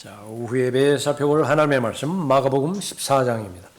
자, 오후 예배에 살펴볼 하나님의 말씀 마가복음 14장입니다.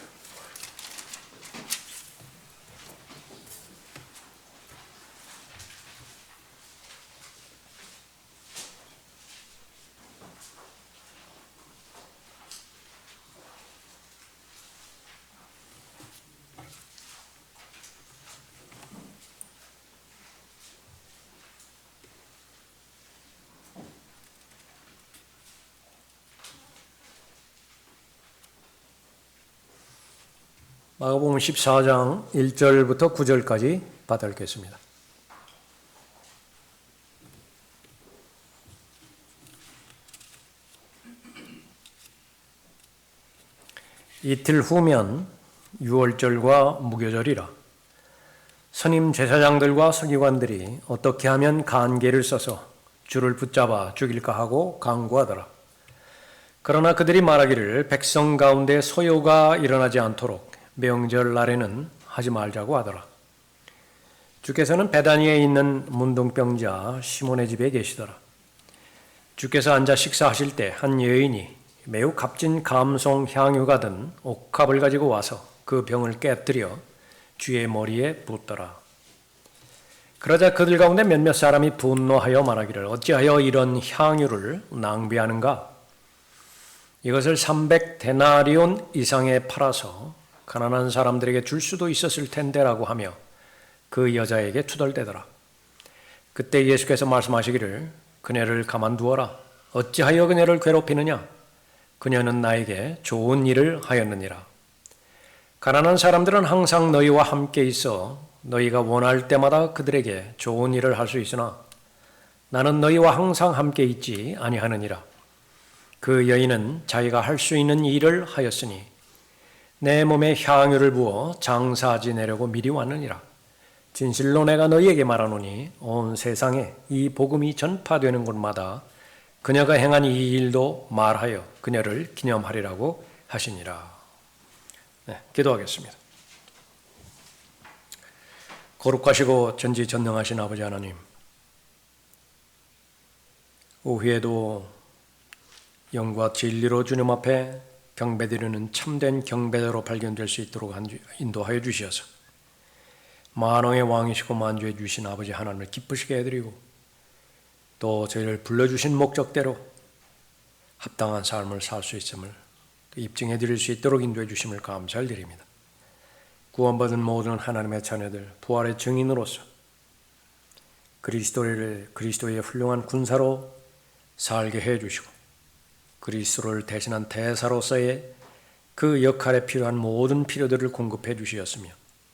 마가복음 14장 1절부터 9절까지 받아 읽겠습니다. 이틀 후면 유월절과 무교절이라. 선임 제사장들과 서기관들이 어떻게 하면 간계를 써서 주를 붙잡아 죽일까 하고 강구하더라. 그러나 그들이 말하기를 백성 가운데 소요가 일어나지 않도록 명절 날에는 하지 말자고 하더라. 주께서는 베다니에 있는 문둥병자 시몬의 집에 계시더라. 주께서 앉아 식사하실 때 한 여인이 매우 값진 감송 향유가 든 옥합을 가지고 와서 그 병을 깨뜨려 주의 머리에 붓더라. 그러자 그들 가운데 몇몇 사람이 분노하여 말하기를 어찌하여 이런 향유를 낭비하는가? 이것을 300데나리온 이상에 팔아서 가난한 사람들에게 줄 수도 있었을 텐데라고 하며 그 여자에게 투덜대더라. 그때 예수께서 말씀하시기를 그녀를 가만두어라. 어찌하여 그녀를 괴롭히느냐? 그녀는 나에게 좋은 일을 하였느니라. 가난한 사람들은 항상 너희와 함께 있어 너희가 원할 때마다 그들에게 좋은 일을 할 수 있으나 나는 너희와 항상 함께 있지 아니하느니라. 그 여인은 자기가 할 수 있는 일을 하였으니 내 몸에 향유를 부어 장사 지내려고 미리 왔느니라. 진실로 내가 너희에게 말하노니 온 세상에 이 복음이 전파되는 곳마다 그녀가 행한 이 일도 말하여 그녀를 기념하리라고 하시니라. 네, 기도하겠습니다. 거룩하시고 전지전능하신 아버지 하나님, 오후에도 영과 진리로 주님 앞에 경배드리는 참된 경배자로 발견될 수 있도록 인도하여 주셔서 만왕의 왕이시고 만주해 주신 아버지 하나님을 기쁘시게 해드리고 또 저희를 불러주신 목적대로 합당한 삶을 살 수 있음을 입증해 드릴 수 있도록 인도해 주심을 감사를 드립니다. 구원받은 모든 하나님의 자녀들 부활의 증인으로서 그리스도의 훌륭한 군사로 살게 해 주시고 그리스도를 대신한 대사로서의 그 역할에 필요한 모든 필요들을 공급해 주시었으며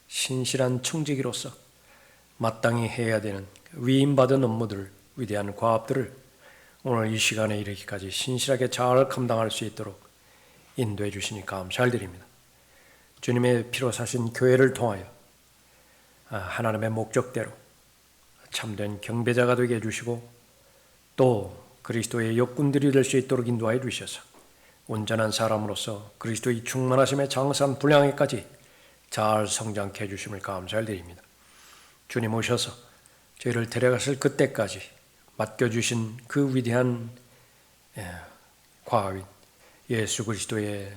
신실한 청지기로서 마땅히 해야 되는 위임받은 업무들, 위대한 과업들을 오늘 이 시간에 이르기까지 신실하게 잘 감당할 수 있도록 인도해 주시니 감사를 드립니다. 주님의 피로 사신 교회를 통하여 하나님의 목적대로 참된 경배자가 되게 해주시고 또 그리스도의 역군들이 될 수 있도록 인도하여 주셔서 온전한 사람으로서 그리스도의 충만하심에 장사한 분량에까지 잘 성장케 해주심을 감사를 드립니다. 주님 오셔서 저희를 데려가실 그때까지 맡겨주신 그 위대한 과인 예수 그리스도의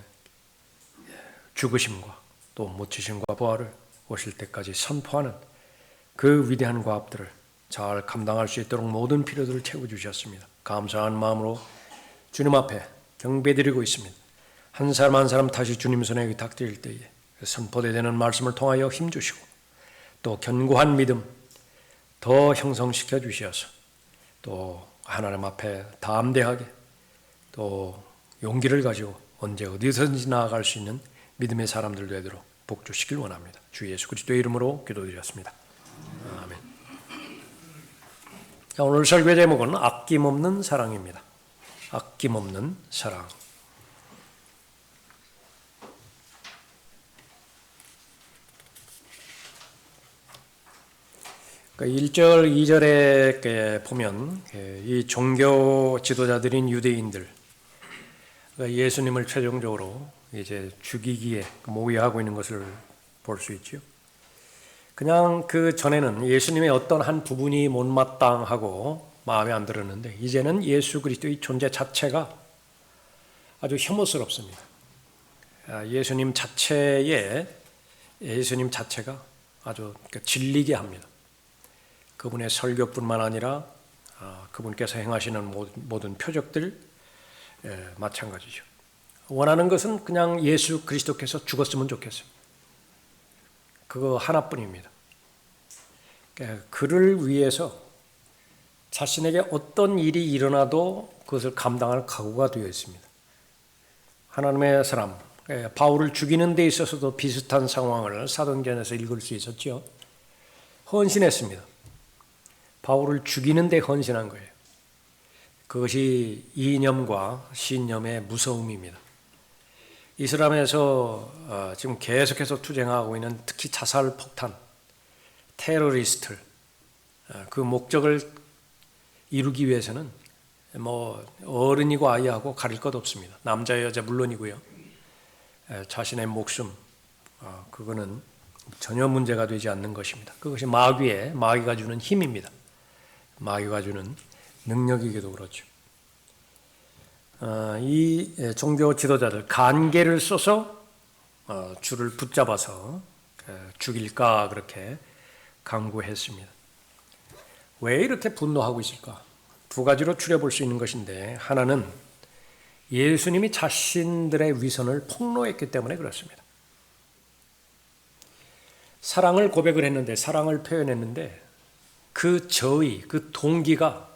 죽으심과 또 묻히심과 부활을 오실 때까지 선포하는 그 위대한 과업들을 잘 감당할 수 있도록 모든 필요들을 채워주셨습니다. 감사한 마음으로 주님 앞에 경배드리고 있습니다. 한 사람 한 사람 다시 주님 손에 의탁드릴 때에 선포되는 말씀을 통하여 힘주시고 또 견고한 믿음 더 형성시켜 주셔서 또 하나님 앞에 담대하게 또 용기를 가지고 언제 어디서든지 나아갈 수 있는 믿음의 사람들 되도록 복주시길 원합니다. 주 예수 그리스도의 이름으로 기도드렸습니다. 아멘. 자, 오늘 설교 제목은 아낌없는 사랑입니다. 아낌없는 사랑. 그러니까 1절, 2절에 보면 이 종교 지도자들인 유대인들, 그러니까 예수님을 최종적으로 이제 죽이기에 모의하고 있는 것을 볼 수 있죠. 그냥 그 전에는 예수님의 어떤 한 부분이 못마땅하고 마음에 안 들었는데 이제는 예수 그리스도의 존재 자체가 아주 혐오스럽습니다. 예수님 자체가 아주 질리게 합니다. 그분의 설교뿐만 아니라 그분께서 행하시는 모든 표적들 마찬가지죠. 원하는 것은 그냥 예수 그리스도께서 죽었으면 좋겠어요. 그거 하나뿐입니다. 그를 위해서 자신에게 어떤 일이 일어나도 그것을 감당할 각오가 되어 있습니다. 하나님의 사람 바울을 죽이는 데 있어서도 비슷한 상황을 사도행전에서 읽을 수 있었죠. 헌신했습니다. 바울을 죽이는 데 헌신한 거예요. 그것이 이념과 신념의 무서움입니다. 이슬람에서 지금 계속해서 투쟁하고 있는 특히 자살 폭탄, 테러리스트들, 그 목적을 이루기 위해서는 어른이고 아이하고 가릴 것 없습니다. 남자 여자 물론이고요. 자신의 목숨, 그거는 전혀 문제가 되지 않는 것입니다. 그것이 마귀가 주는 힘입니다. 마귀가 주는 능력이기도 그렇죠. 이 종교 지도자들 간계를 써서 줄을 붙잡아서 죽일까 그렇게 강구했습니다. 왜 이렇게 분노하고 있을까? 두 가지로 추려볼 수 있는 것인데, 하나는 예수님이 자신들의 위선을 폭로했기 때문에 그렇습니다. 사랑을 고백을 했는데, 사랑을 표현했는데 그 저의, 그 동기가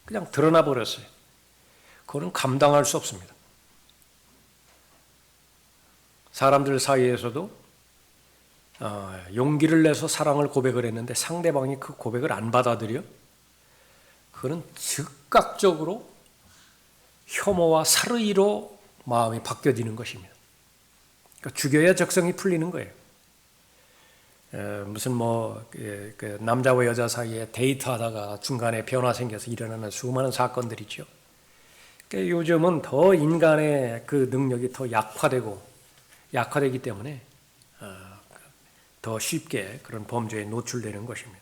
그냥 드러나 버렸어요. 그거는 감당할 수 없습니다. 사람들 사이에서도 용기를 내서 사랑을 고백을 했는데 상대방이 그 고백을 안 받아들여? 그거는 즉각적으로 혐오와 사르이로 마음이 바뀌어지는 것입니다. 그러니까 죽여야 적성이 풀리는 거예요. 무슨 남자와 여자 사이에 데이트하다가 중간에 변화 생겨서 일어나는 수많은 사건들이죠. 그러니까 요즘은 더 인간의 그 능력이 더 약화되기 때문에 더 쉽게 그런 범죄에 노출되는 것입니다.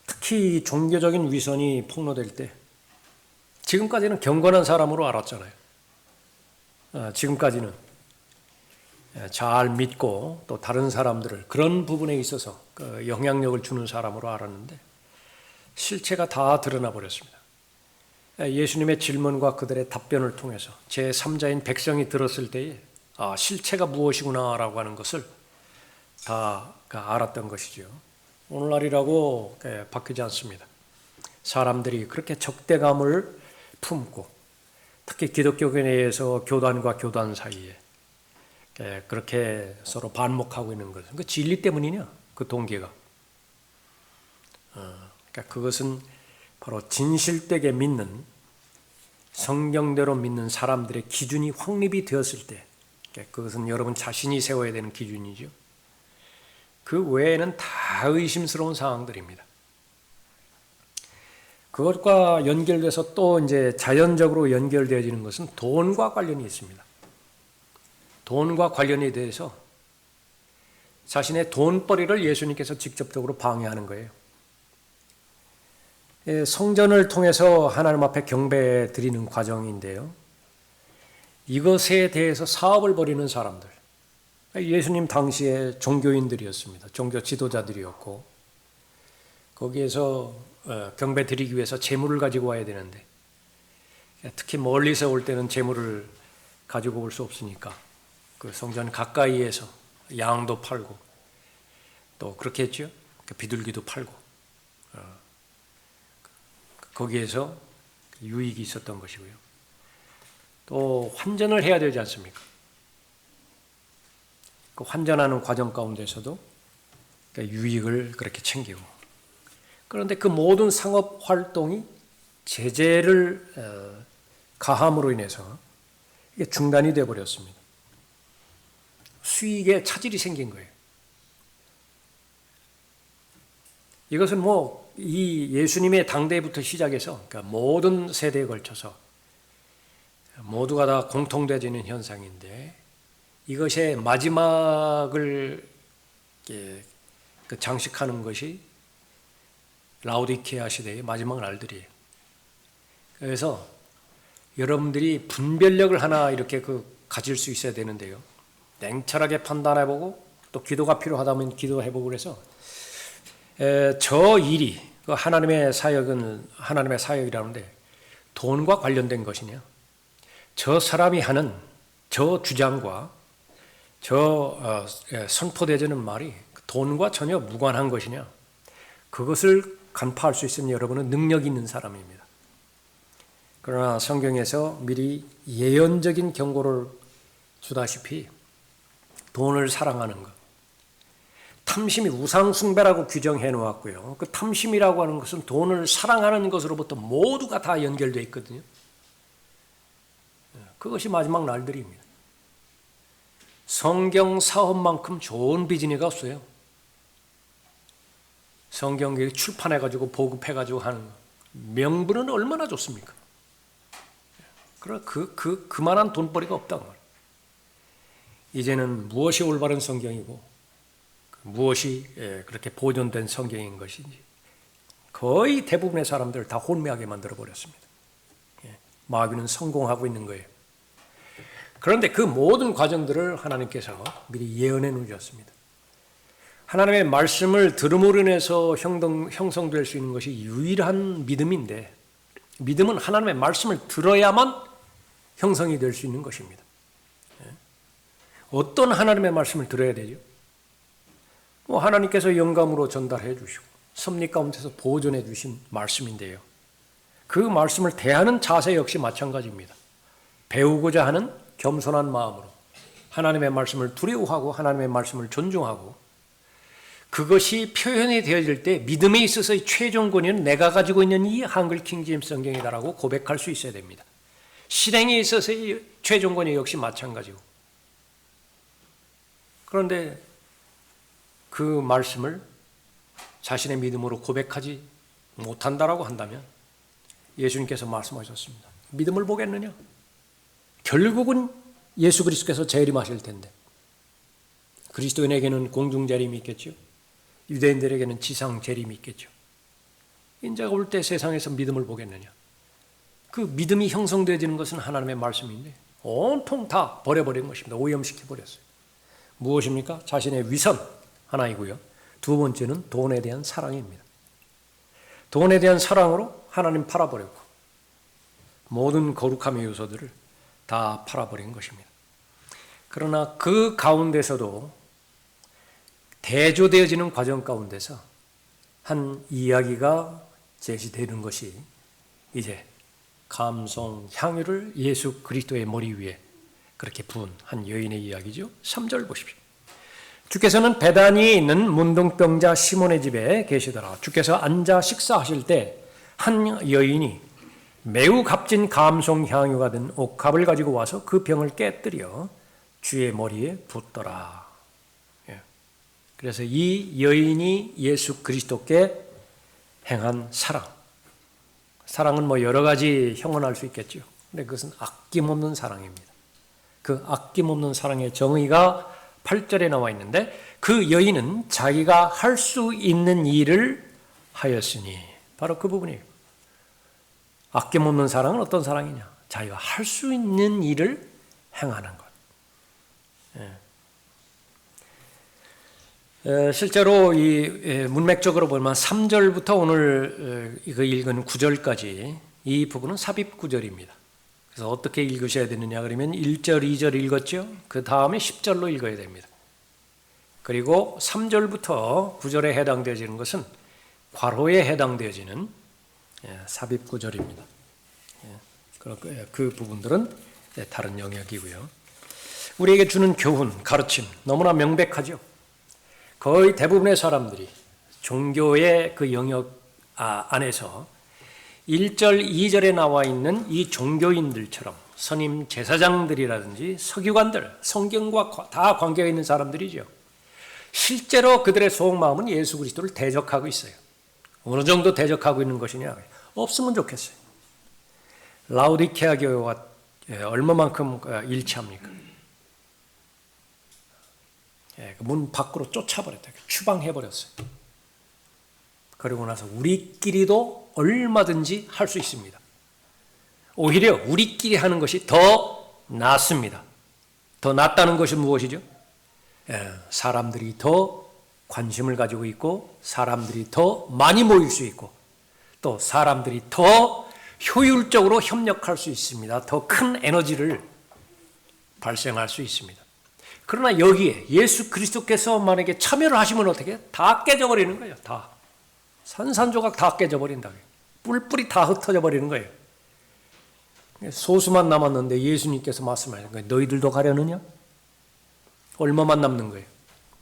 특히 종교적인 위선이 폭로될 때, 지금까지는 경건한 사람으로 알았잖아요. 지금까지는 잘 믿고 또 다른 사람들을 그런 부분에 있어서 영향력을 주는 사람으로 알았는데 실체가 다 드러나 버렸습니다. 예수님의 질문과 그들의 답변을 통해서 제3자인 백성이 들었을 때에 실체가 무엇이구나라고 하는 것을 다 알았던 것이죠. 오늘날이라고 바뀌지 않습니다. 사람들이 그렇게 적대감을 품고, 특히 기독교에 대해서 교단과 교단 사이에 그렇게 서로 반목하고 있는 것은 그 진리 때문이냐? 그 동기가. 그러니까 그것은 바로 진실되게 믿는, 성경대로 믿는 사람들의 기준이 확립이 되었을 때, 그것은 여러분 자신이 세워야 되는 기준이죠. 그 외에는 다 의심스러운 상황들입니다. 그것과 연결돼서 또 이제 자연적으로 연결되어지는 것은 돈과 관련이 있습니다. 돈과 관련에 대해서 자신의 돈벌이를 예수님께서 직접적으로 방해하는 거예요. 성전을 통해서 하나님 앞에 경배 드리는 과정인데요. 이것에 대해서 사업을 벌이는 사람들, 예수님 당시에 종교인들이었습니다. 종교 지도자들이었고, 거기에서 경배 드리기 위해서 재물을 가지고 와야 되는데, 특히 멀리서 올 때는 재물을 가지고 올 수 없으니까 그 성전 가까이에서 양도 팔고 또 그렇게 했죠. 비둘기도 팔고 거기에서 유익이 있었던 것이고요. 또 환전을 해야 되지 않습니까? 그 환전하는 과정 가운데서도 유익을 그렇게 챙기고, 그런데 그 모든 상업 활동이 제재를 가함으로 인해서 이게 중단이 되어 버렸습니다. 수익에 차질이 생긴 거예요. 이것은 이 예수님의 당대부터 시작해서 그러니까 모든 세대에 걸쳐서 모두가 다 공통되어지는 현상인데, 이것의 마지막을 장식하는 것이 라오디케아 시대의 마지막 날들이에요. 그래서 여러분들이 분별력을 하나 이렇게 가질 수 있어야 되는데요. 냉철하게 판단해보고 또 기도가 필요하다면 기도해보고 그래서 저 일이 하나님의 사역은 하나님의 사역이라는데 돈과 관련된 것이냐? 저 사람이 하는 저 주장과 저 선포되지는 말이 돈과 전혀 무관한 것이냐? 그것을 간파할 수 있으면 여러분은 능력 있는 사람입니다. 그러나 성경에서 미리 예언적인 경고를 주다시피 돈을 사랑하는 것, 탐심이 우상숭배라고 규정해 놓았고요. 그 탐심이라고 하는 것은 돈을 사랑하는 것으로부터 모두가 다 연결되어 있거든요. 그것이 마지막 날들입니다. 성경 사업만큼 좋은 비즈니스가 없어요. 성경 출판해가지고 보급해가지고 하는 명분은 얼마나 좋습니까? 그러나 그만한 돈벌이가 없다는 거예요. 이제는 무엇이 올바른 성경이고 무엇이 그렇게 보존된 성경인 것인지 거의 대부분의 사람들을 다 혼미하게 만들어 버렸습니다. 마귀는 성공하고 있는 거예요. 그런데 그 모든 과정들을 하나님께서 미리 예언해 놓으셨습니다. 하나님의 말씀을 들음으로 인해서 형성될 수 있는 것이 유일한 믿음인데, 믿음은 하나님의 말씀을 들어야만 형성이 될 수 있는 것입니다. 어떤 하나님의 말씀을 들어야 되죠? 하나님께서 영감으로 전달해 주시고 섭리 가운데서 보존해 주신 말씀인데요. 그 말씀을 대하는 자세 역시 마찬가지입니다. 배우고자 하는 겸손한 마음으로 하나님의 말씀을 두려워하고 하나님의 말씀을 존중하고, 그것이 표현이 되어질 때 믿음에 있어서의 최종 권위는 내가 가지고 있는 이 한글 킹제임스 성경이다라고 고백할 수 있어야 됩니다. 실행에 있어서의 최종 권위 역시 마찬가지고. 그런데 그 말씀을 자신의 믿음으로 고백하지 못한다라고 한다면 예수님께서 말씀하셨습니다. 믿음을 보겠느냐? 결국은 예수 그리스도께서 재림하실 텐데, 그리스도인에게는 공중 재림이 있겠죠. 유대인들에게는 지상 재림이 있겠죠. 인자가 올 때 세상에서 믿음을 보겠느냐? 그 믿음이 형성되어지는 것은 하나님의 말씀인데 온통 다 버려버린 것입니다. 오염시켜버렸어요. 무엇입니까? 자신의 위선 하나이고요. 두 번째는 돈에 대한 사랑입니다. 돈에 대한 사랑으로 하나님 팔아버렸고 모든 거룩함의 요소들을 다 팔아버린 것입니다. 그러나 그 가운데서도 대조되어지는 과정 가운데서 한 이야기가 제시되는 것이 이제 감송 향유를 예수 그리스도의 머리 위에 그렇게 부은 한 여인의 이야기죠. 3절 보십시오. 주께서는 베다니에 있는 문둥병자 시몬의 집에 계시더라. 주께서 앉아 식사하실 때 한 여인이 매우 값진 감송 향유가 든 옥합을 가지고 와서 그 병을 깨뜨려 주의 머리에 붓더라. 그래서 이 여인이 예수 그리스도께 행한 사랑은 여러 가지 형언할 수 있겠죠. 근데 그것은 아낌없는 사랑입니다. 그 아낌없는 사랑의 정의가 8절에 나와 있는데, 그 여인은 자기가 할 수 있는 일을 하였으니, 바로 그 부분이에요. 아낌없는 사랑은 어떤 사랑이냐? 자기가 할 수 있는 일을 행하는 것. 실제로 이 문맥적으로 보면 3절부터 오늘 이거 읽은 9절까지 이 부분은 삽입 구절입니다. 그래서 어떻게 읽으셔야 되느냐 그러면 1절, 2절 읽었죠. 그 다음에 10절로 읽어야 됩니다. 그리고 3절부터 9절에 해당되어지는 것은 괄호에 해당되어지는 삽입 구절입니다. 그 부분들은 다른 영역이고요. 우리에게 주는 교훈, 가르침 너무나 명백하죠. 거의 대부분의 사람들이 종교의 그 영역 안에서 1절, 2절에 나와 있는 이 종교인들처럼 선임 제사장들이라든지 서기관들, 성경과 다 관계가 있는 사람들이죠. 실제로 그들의 속마음은 예수 그리스도를 대적하고 있어요. 어느 정도 대적하고 있는 것이냐? 없으면 좋겠어요. 라오디케아 교회와 얼마만큼 일치합니까? 문 밖으로 쫓아버렸다. 추방해버렸어요. 그리고 나서 우리끼리도 얼마든지 할 수 있습니다. 오히려 우리끼리 하는 것이 더 낫습니다. 더 낫다는 것은 무엇이죠? 사람들이 더 관심을 가지고 있고 사람들이 더 많이 모일 수 있고 또 사람들이 더 효율적으로 협력할 수 있습니다. 더 큰 에너지를 발생할 수 있습니다. 그러나 여기에 예수 그리스도께서 만약에 참여를 하시면 어떻게 해요? 다 깨져버리는 거예요. 다. 산산조각 다 깨져버린다. 뿔뿔이 다 흩어져 버리는 거예요. 소수만 남았는데 예수님께서 말씀하시는 거예요. 너희들도 가려느냐? 얼마만 남는 거예요?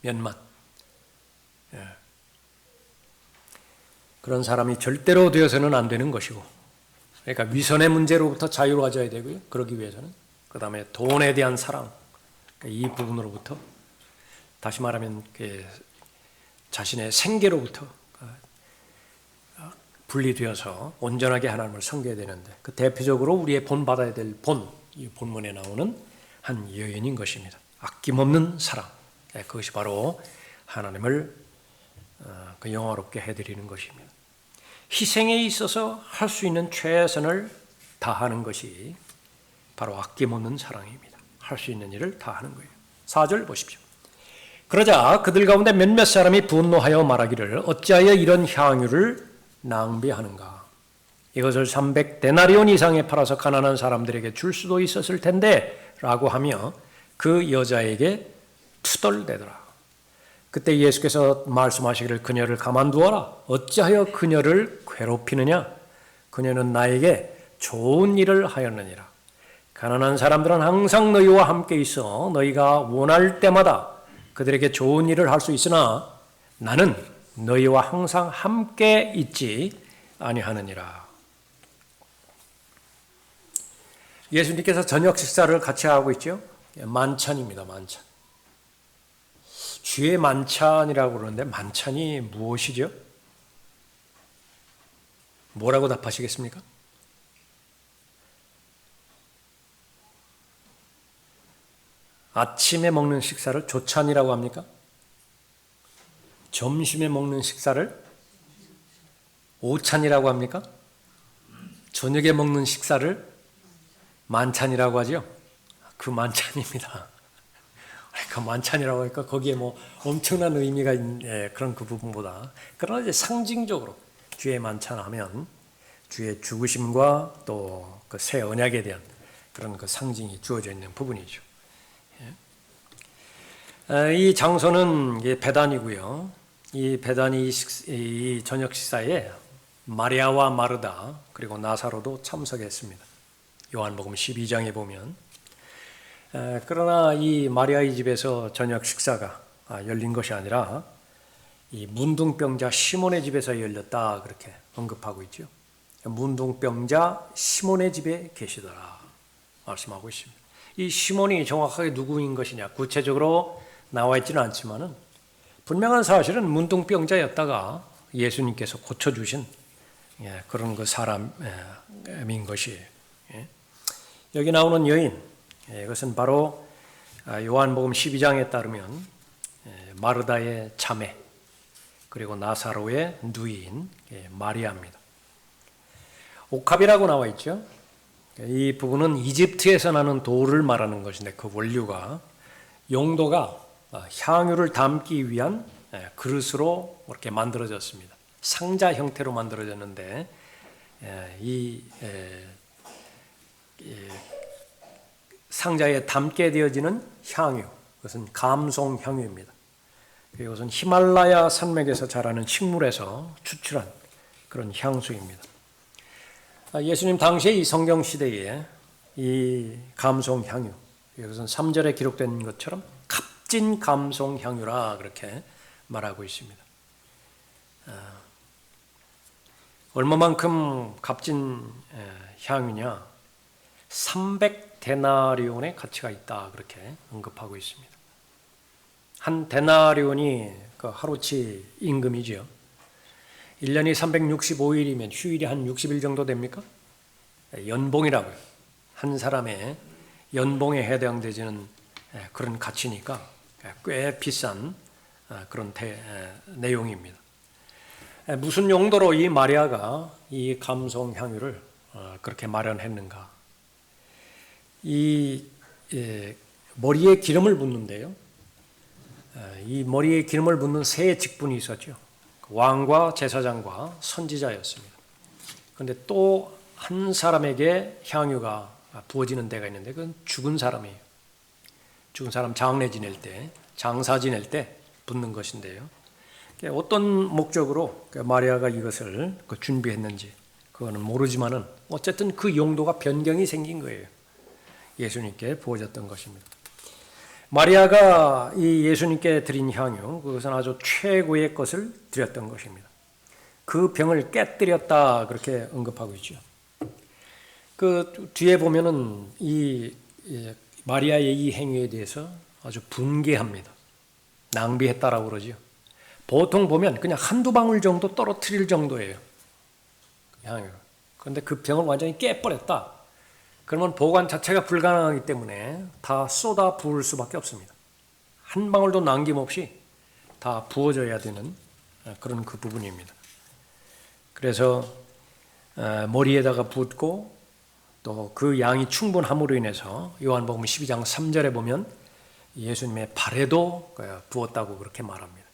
몇만. 그런 사람이 절대로 되어서는 안 되는 것이고, 그러니까 위선의 문제로부터 자유를 가져야 되고요. 그러기 위해서는 그 다음에 돈에 대한 사랑, 이 부분으로부터 다시 말하면 자신의 생계로부터 분리되어서 온전하게 하나님을 섬겨야 되는데 그 대표적으로 우리의 본받아야 될 이 본문에 나오는 한 여인인 것입니다. 아낌없는 사랑, 그것이 바로 하나님을 영화롭게 해드리는 것입니다. 희생에 있어서 할 수 있는 최선을 다하는 것이 바로 아낌없는 사랑입니다. 할 수 있는 일을 다하는 거예요. 4절 보십시오. 그러자 그들 가운데 몇몇 사람이 분노하여 말하기를 어찌하여 이런 향유를 낭비하는가. 이것을 300데나리온 이상에 팔아서 가난한 사람들에게 줄 수도 있었을 텐데 라고 하며 그 여자에게 투덜대더라. 그때 예수께서 말씀하시기를 그녀를 가만두어라. 어찌하여 그녀를 괴롭히느냐. 그녀는 나에게 좋은 일을 하였느니라. 가난한 사람들은 항상 너희와 함께 있어 너희가 원할 때마다 그들에게 좋은 일을 할 수 있으나 나는 너희와 항상 함께 있지 아니하느니라. 예수님께서 저녁 식사를 같이 하고 있죠. 만찬입니다. 만찬. 주의 만찬이라고 그러는데 만찬이 무엇이죠? 뭐라고 답하시겠습니까? 아침에 먹는 식사를 조찬이라고 합니까? 점심에 먹는 식사를 오찬이라고 합니까? 저녁에 먹는 식사를 만찬이라고 하죠? 그 만찬입니다. 그러니까 만찬이라고 하니까 거기에 뭐 엄청난 의미가 있는 그런 그 부분보다 그러나 이제 상징적으로 주의 만찬하면 주의 죽으심과 또 그 새 언약에 대한 그런 그 상징이 주어져 있는 부분이죠. 이 장소는 베단이고요. 이 베단이 이 저녁 식사에 마리아와 마르다 그리고 나사로도 참석했습니다. 요한복음 12장에 보면 그러나 이 마리아의 집에서 저녁 식사가 열린 것이 아니라 이 문둥병자 시몬의 집에서 열렸다 그렇게 언급하고 있죠. 문둥병자 시몬의 집에 계시더라 말씀하고 있습니다. 이 시몬이 정확하게 누구인 것이냐 구체적으로 나와 있지는 않지만은 분명한 사실은 문둥병자였다가 예수님께서 고쳐주신 그런 그 사람인 것이에요. 여기 나오는 여인, 이것은 바로 요한복음 12장에 따르면 마르다의 자매 그리고 나사로의 누이인 마리아입니다. 옥합이라고 나와 있죠. 이 부분은 이집트에서 나는 돌을 말하는 것인데 그 원료가 용도가 향유를 담기 위한 그릇으로 이렇게 만들어졌습니다. 상자 형태로 만들어졌는데 이 상자에 담게 되어지는 향유, 그것은 감송 향유입니다. 이것은 히말라야 산맥에서 자라는 식물에서 추출한 그런 향수입니다. 예수님 당시에 이 성경 시대에 이 감송 향유, 이것은 3절에 기록된 것처럼 값진 감송 향유라 그렇게 말하고 있습니다. 얼마만큼 값진 향유냐? 300데나리온의 가치가 있다 그렇게 언급하고 있습니다. 한 데나리온이 그 하루치 임금이죠. 1년이 365일이면 휴일이 한 60일 정도 됩니까? 연봉이라고요. 한 사람의 연봉에 해당되지는 그런 가치니까 꽤 비싼 그런 내용입니다. 무슨 용도로 이 마리아가 이 감송 향유를 그렇게 마련했는가? 이 머리에 기름을 붓는데요. 이 머리에 기름을 붓는 세 직분이 있었죠. 왕과 제사장과 선지자였습니다. 그런데 또 한 사람에게 향유가 부어지는 데가 있는데 그건 죽은 사람이에요. 죽은 사람 장례 지낼 때, 장사 지낼 때 붓는 것인데요. 어떤 목적으로 마리아가 이것을 준비했는지 그거는 모르지만은 어쨌든 그 용도가 변경이 생긴 거예요. 예수님께 부어졌던 것입니다. 마리아가 이 예수님께 드린 향유, 그것은 아주 최고의 것을 드렸던 것입니다. 그 병을 깨뜨렸다 그렇게 언급하고 있죠. 그 뒤에 보면은 이 마리아의 이 행위에 대해서 아주 분개합니다. 낭비했다라고 그러죠. 보통 보면 그냥 한두 방울 정도 떨어뜨릴 정도예요. 향유. 그런데 그 병을 완전히 깨버렸다. 그러면 보관 자체가 불가능하기 때문에 다 쏟아 부을 수밖에 없습니다. 한 방울도 남김없이 다 부어져야 되는 그런 그 부분입니다. 그래서 머리에다가 붓고 또 그 양이 충분함으로 인해서 요한복음 12장 3절에 보면 예수님의 발에도 부었다고 그렇게 말합니다.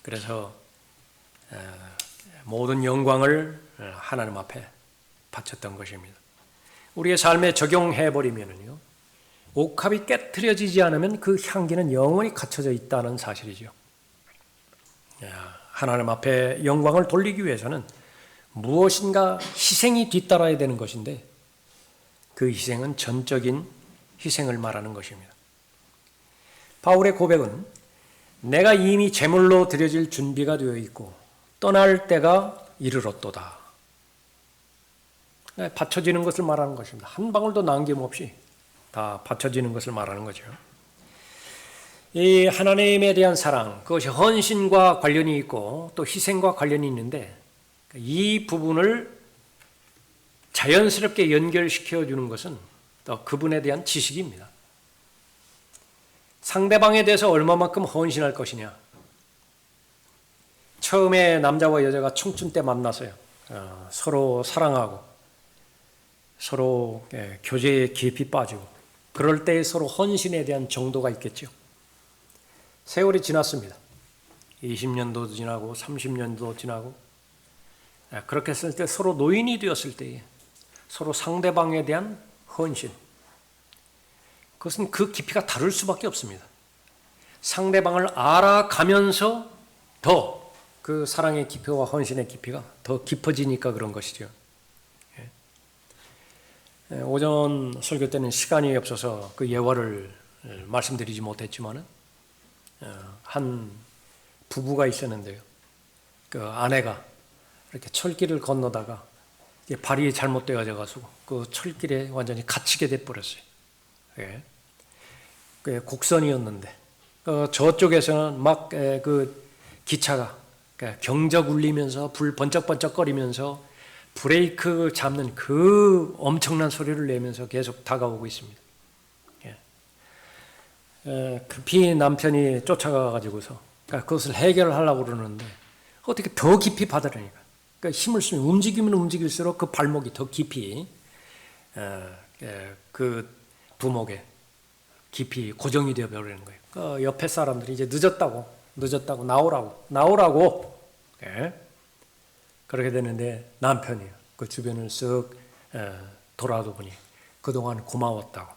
그래서 모든 영광을 하나님 앞에 바쳤던 것입니다. 우리의 삶에 적용해버리면요, 옥합이 깨트려지지 않으면 그 향기는 영원히 갇혀져 있다는 사실이죠. 하나님 앞에 영광을 돌리기 위해서는 무엇인가 희생이 뒤따라야 되는 것인데 그 희생은 전적인 희생을 말하는 것입니다. 바울의 고백은 내가 이미 제물로 드려질 준비가 되어 있고 떠날 때가 이르렀도다. 바쳐지는 것을 말하는 것입니다. 한 방울도 남김없이 다 바쳐지는 것을 말하는 거죠. 이 하나님에 대한 사랑, 그것이 헌신과 관련이 있고 또 희생과 관련이 있는데 이 부분을 자연스럽게 연결시켜 주는 것은 또 그분에 대한 지식입니다. 상대방에 대해서 얼마만큼 헌신할 것이냐. 처음에 남자와 여자가 청춘 때 만나서요, 서로 사랑하고 서로 교제에 깊이 빠지고 그럴 때 서로 헌신에 대한 정도가 있겠죠. 세월이 지났습니다. 20년도 지나고 30년도 지나고 그렇게 했을 때 서로 노인이 되었을 때에 서로 상대방에 대한 헌신, 그것은 그 깊이가 다를 수밖에 없습니다. 상대방을 알아가면서 더 그 사랑의 깊이와 헌신의 깊이가 더 깊어지니까 그런 것이죠. 오전 설교 때는 시간이 없어서 그 예화를 말씀드리지 못했지만은 한 부부가 있었는데요. 그 아내가 이렇게 철길을 건너다가 발이 잘못되어져가지고 그 철길에 완전히 갇히게 돼 버렸어요. 그 곡선이었는데 저쪽에서는 막 그 기차가 경적 울리면서 불 번쩍번쩍거리면서 브레이크 잡는 그 엄청난 소리를 내면서 계속 다가오고 있습니다. 급히 남편이 쫓아가가지고서 그것을 해결하려고 그러는데 어떻게 더 깊이 받으려니까. 그러니까 힘을 쓰면 움직이면 움직일수록 그 발목이 더 깊이 그 부목에 깊이 고정이 되어버리는 거예요. 그 옆에 사람들이 이제 늦었다고 나오라고 그렇게 되는데 남편이 그 주변을 쓱 돌아도 보니 그동안 고마웠다고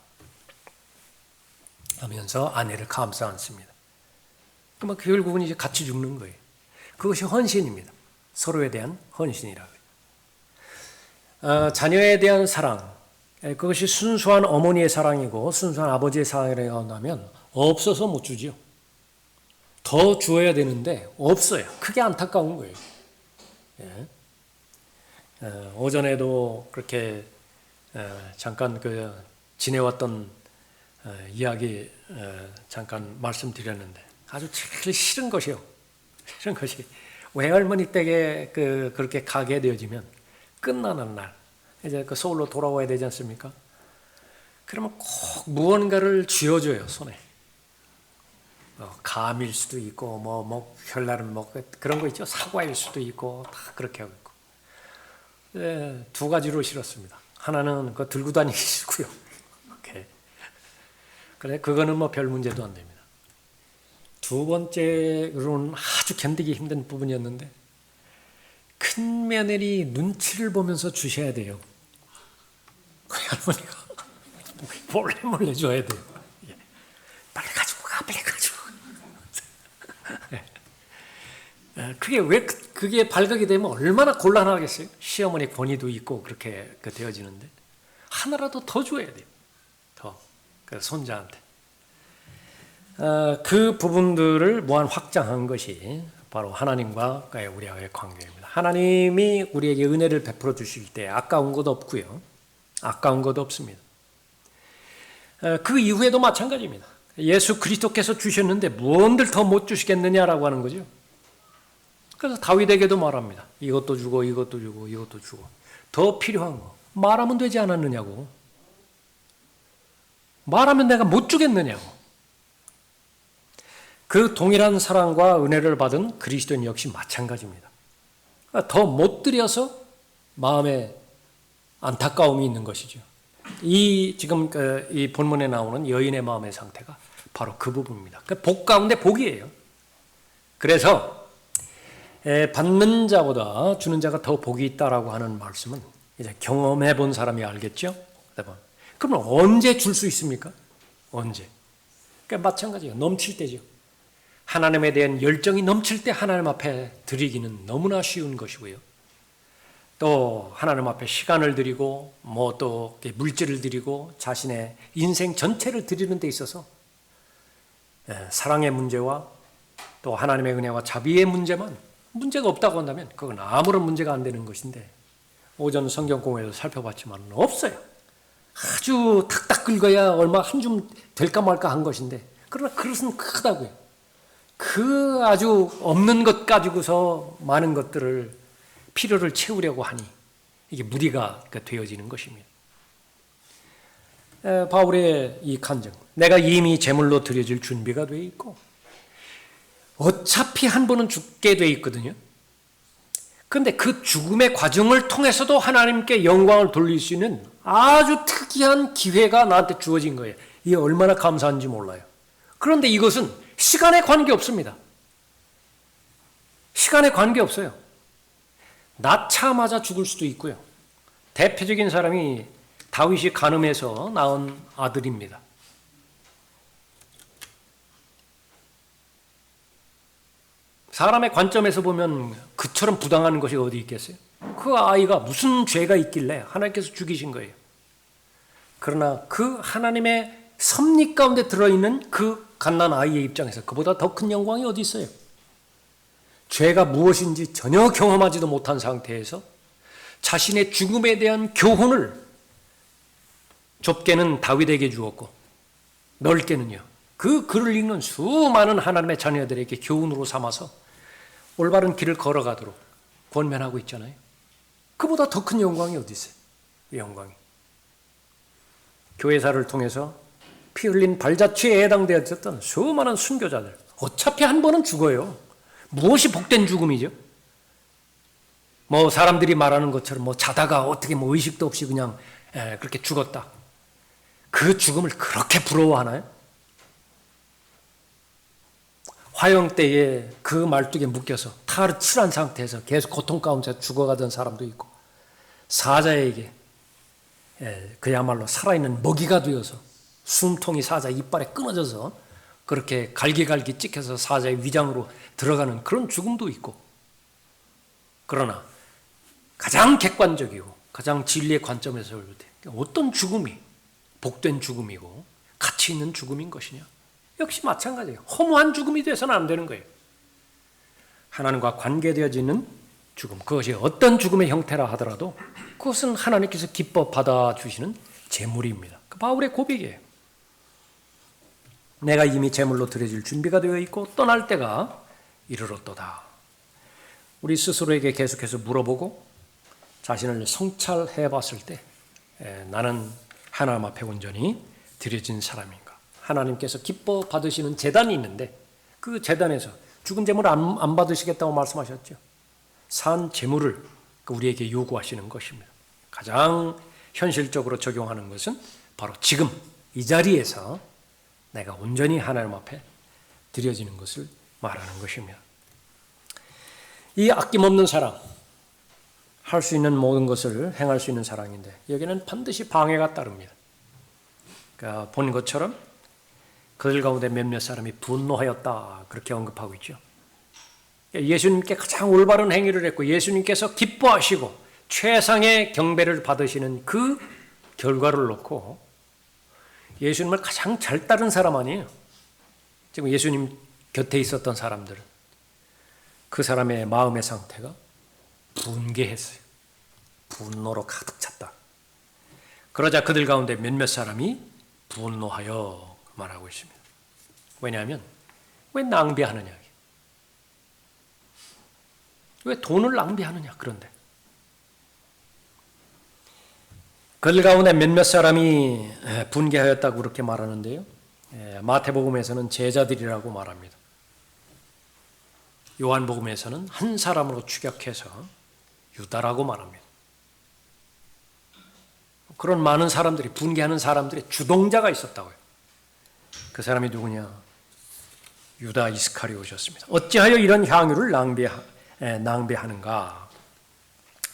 하면서 아내를 감싸 안습니다. 그러면 결국은 이제 같이 죽는 거예요. 그것이 헌신입니다. 서로에 대한 헌신이라고요. 자녀에 대한 사랑, 그것이 순수한 어머니의 사랑이고 순수한 아버지의 사랑이라고 한다면 없어서 못 주지요. 더 주어야 되는데 없어요. 그게 안타까운 거예요. 오전에도 그렇게 잠깐 그 지내왔던 이야기 잠깐 말씀드렸는데 아주 제일 싫은 것이요. 싫은 것이 외할머니 댁에 그렇게 가게 되어지면 끝나는 날 이제 그 서울로 돌아와야 되지 않습니까? 그러면 꼭 무언가를 쥐어줘요, 손에. 감일 수도 있고 혈날은 그런 거 있죠. 사과일 수도 있고 다 그렇게 하고 있고. 두 가지로 싫었습니다. 하나는 그거 들고 다니기 싫고요. 오케이. 그래, 그거는 뭐 별 문제도 안 됩니다. 두 번째로는 아주 견디기 힘든 부분이었는데, 큰 며느리 눈치를 보면서 주셔야 돼요. 그 할머니가 몰래 줘야 돼요. 빨리 가지고 가, 빨리 가지고. 그게 발각이 되면 얼마나 곤란하겠어요? 시어머니 권위도 있고 그렇게 되어지는데 하나라도 더 줘야 돼요. 더. 그래서 손자한테. 그 부분들을 무한 확장한 것이 바로 하나님과 우리와의 관계입니다. 하나님이 우리에게 은혜를 베풀어 주실 때 아까운 것 없고요. 아까운 것 없습니다. 그 이후에도 마찬가지입니다. 예수 그리스도께서 주셨는데 무언들 더 못 주시겠느냐라고 하는 거죠. 그래서 다윗에게도 말합니다. 이것도 주고 이것도 주고 이것도 주고 더 필요한 거 말하면 되지 않았느냐고. 말하면 내가 못 주겠느냐고. 그 동일한 사랑과 은혜를 받은 그리스도인 역시 마찬가지입니다. 더 못 드려서 마음에 안타까움이 있는 것이죠. 지금 이 본문에 나오는 여인의 마음의 상태가 바로 그 부분입니다. 복 가운데 복이에요. 그래서 받는 자보다 주는 자가 더 복이 있다라고 하는 말씀은 이제 경험해 본 사람이 알겠죠? 그러면 언제 줄 수 있습니까? 언제? 그러니까 마찬가지예요. 넘칠 때죠. 하나님에 대한 열정이 넘칠 때 하나님 앞에 드리기는 너무나 쉬운 것이고요. 또 하나님 앞에 시간을 드리고 뭐 또 물질을 드리고 자신의 인생 전체를 드리는 데 있어서 사랑의 문제와 또 하나님의 은혜와 자비의 문제만 문제가 없다고 한다면 그건 아무런 문제가 안 되는 것인데 오전 성경 공부에서 살펴봤지만 없어요. 아주 탁탁 긁어야 얼마 한 줌 될까 말까 한 것인데 그러나 그릇은 크다고요. 그 아주 없는 것 가지고서 많은 것들을 필요를 채우려고 하니 이게 무리가 되어지는 것입니다. 바울의 이 간증, 내가 이미 제물로 드려질 준비가 되어 있고 어차피 한 번은 죽게 되어 있거든요. 그런데 그 죽음의 과정을 통해서도 하나님께 영광을 돌릴 수 있는 아주 특이한 기회가 나한테 주어진 거예요. 이게 얼마나 감사한지 몰라요. 그런데 이것은 시간에 관계없습니다. 시간에 관계없어요. 낳자마자 죽을 수도 있고요. 대표적인 사람이 다윗이 간음해서 낳은 아들입니다. 사람의 관점에서 보면 그처럼 부당한 것이 어디 있겠어요? 그 아이가 무슨 죄가 있길래 하나님께서 죽이신 거예요. 그러나 그 하나님의 섭리 가운데 들어있는 그 갓난 아이의 입장에서 그보다 더 큰 영광이 어디 있어요? 죄가 무엇인지 전혀 경험하지도 못한 상태에서 자신의 죽음에 대한 교훈을 좁게는 다윗에게 주었고 넓게는요. 그 글을 읽는 수많은 하나님의 자녀들에게 교훈으로 삼아서 올바른 길을 걸어가도록 권면하고 있잖아요. 그보다 더 큰 영광이 어디 있어요? 이 영광이. 교회사를 통해서 피 흘린 발자취에 해당되었던 수많은 순교자들. 어차피 한 번은 죽어요. 무엇이 복된 죽음이죠? 뭐 사람들이 말하는 것처럼 뭐 자다가 어떻게 뭐 의식도 없이 그냥 그렇게 죽었다. 그 죽음을 그렇게 부러워하나요? 화형 때에 그 말뚝에 묶여서 탈을 칠한 상태에서 계속 고통 가운데 죽어가던 사람도 있고 사자에게 그야말로 살아있는 먹이가 되어서 숨통이 사자 이빨에 끊어져서 그렇게 갈기갈기 찍혀서 사자의 위장으로 들어가는 그런 죽음도 있고 그러나 가장 객관적이고 가장 진리의 관점에서 볼 때 어떤 죽음이 복된 죽음이고 가치 있는 죽음인 것이냐? 역시 마찬가지예요. 허무한 죽음이 돼서는 안 되는 거예요. 하나님과 관계되어지는 죽음, 그것이 어떤 죽음의 형태라 하더라도 그것은 하나님께서 기뻐 받아주시는 제물입니다. 그 바울의 고백이에요. 내가 이미 제물로 드려질 준비가 되어 있고 떠날 때가 이르렀도다. 우리 스스로에게 계속해서 물어보고 자신을 성찰해 봤을 때 나는 하나님 앞에 온전히 드려진 사람인가? 하나님께서 기뻐 받으시는 제단이 있는데 그 제단에서 죽은 제물을 안 받으시겠다고 말씀하셨죠. 산 제물을 우리에게 요구하시는 것입니다. 가장 현실적으로 적용하는 것은 바로 지금 이 자리에서 내가 온전히 하나님 앞에 드려지는 것을 말하는 것입니다. 이 아낌없는 사랑, 할 수 있는 모든 것을 행할 수 있는 사랑인데 여기는 반드시 방해가 따릅니다. 그러니까 본 것처럼 그들 가운데 몇몇 사람이 분노하였다 그렇게 언급하고 있죠. 예수님께 가장 올바른 행위를 했고 예수님께서 기뻐하시고 최상의 경배를 받으시는 그 결과를 놓고 예수님을 가장 잘 따른 사람 아니에요. 지금 예수님 곁에 있었던 사람들은 그 사람의 마음의 상태가 분개했어요. 분노로 가득 찼다. 그러자 그들 가운데 몇몇 사람이 분노하여 말하고 있습니다. 왜냐하면 왜 낭비하느냐? 왜 돈을 낭비하느냐? 그런데 그들 가운데 몇몇 사람이 분개하였다고 그렇게 말하는데요. 마태복음에서는 제자들이라고 말합니다. 요한복음에서는 한 사람으로 추격해서 유다라고 말합니다. 그런 많은 사람들이 분개하는 사람들의 주동자가 있었다고요. 그 사람이 누구냐? 유다 이스카리오셨습니다. 어찌하여 이런 향유를 낭비하는가?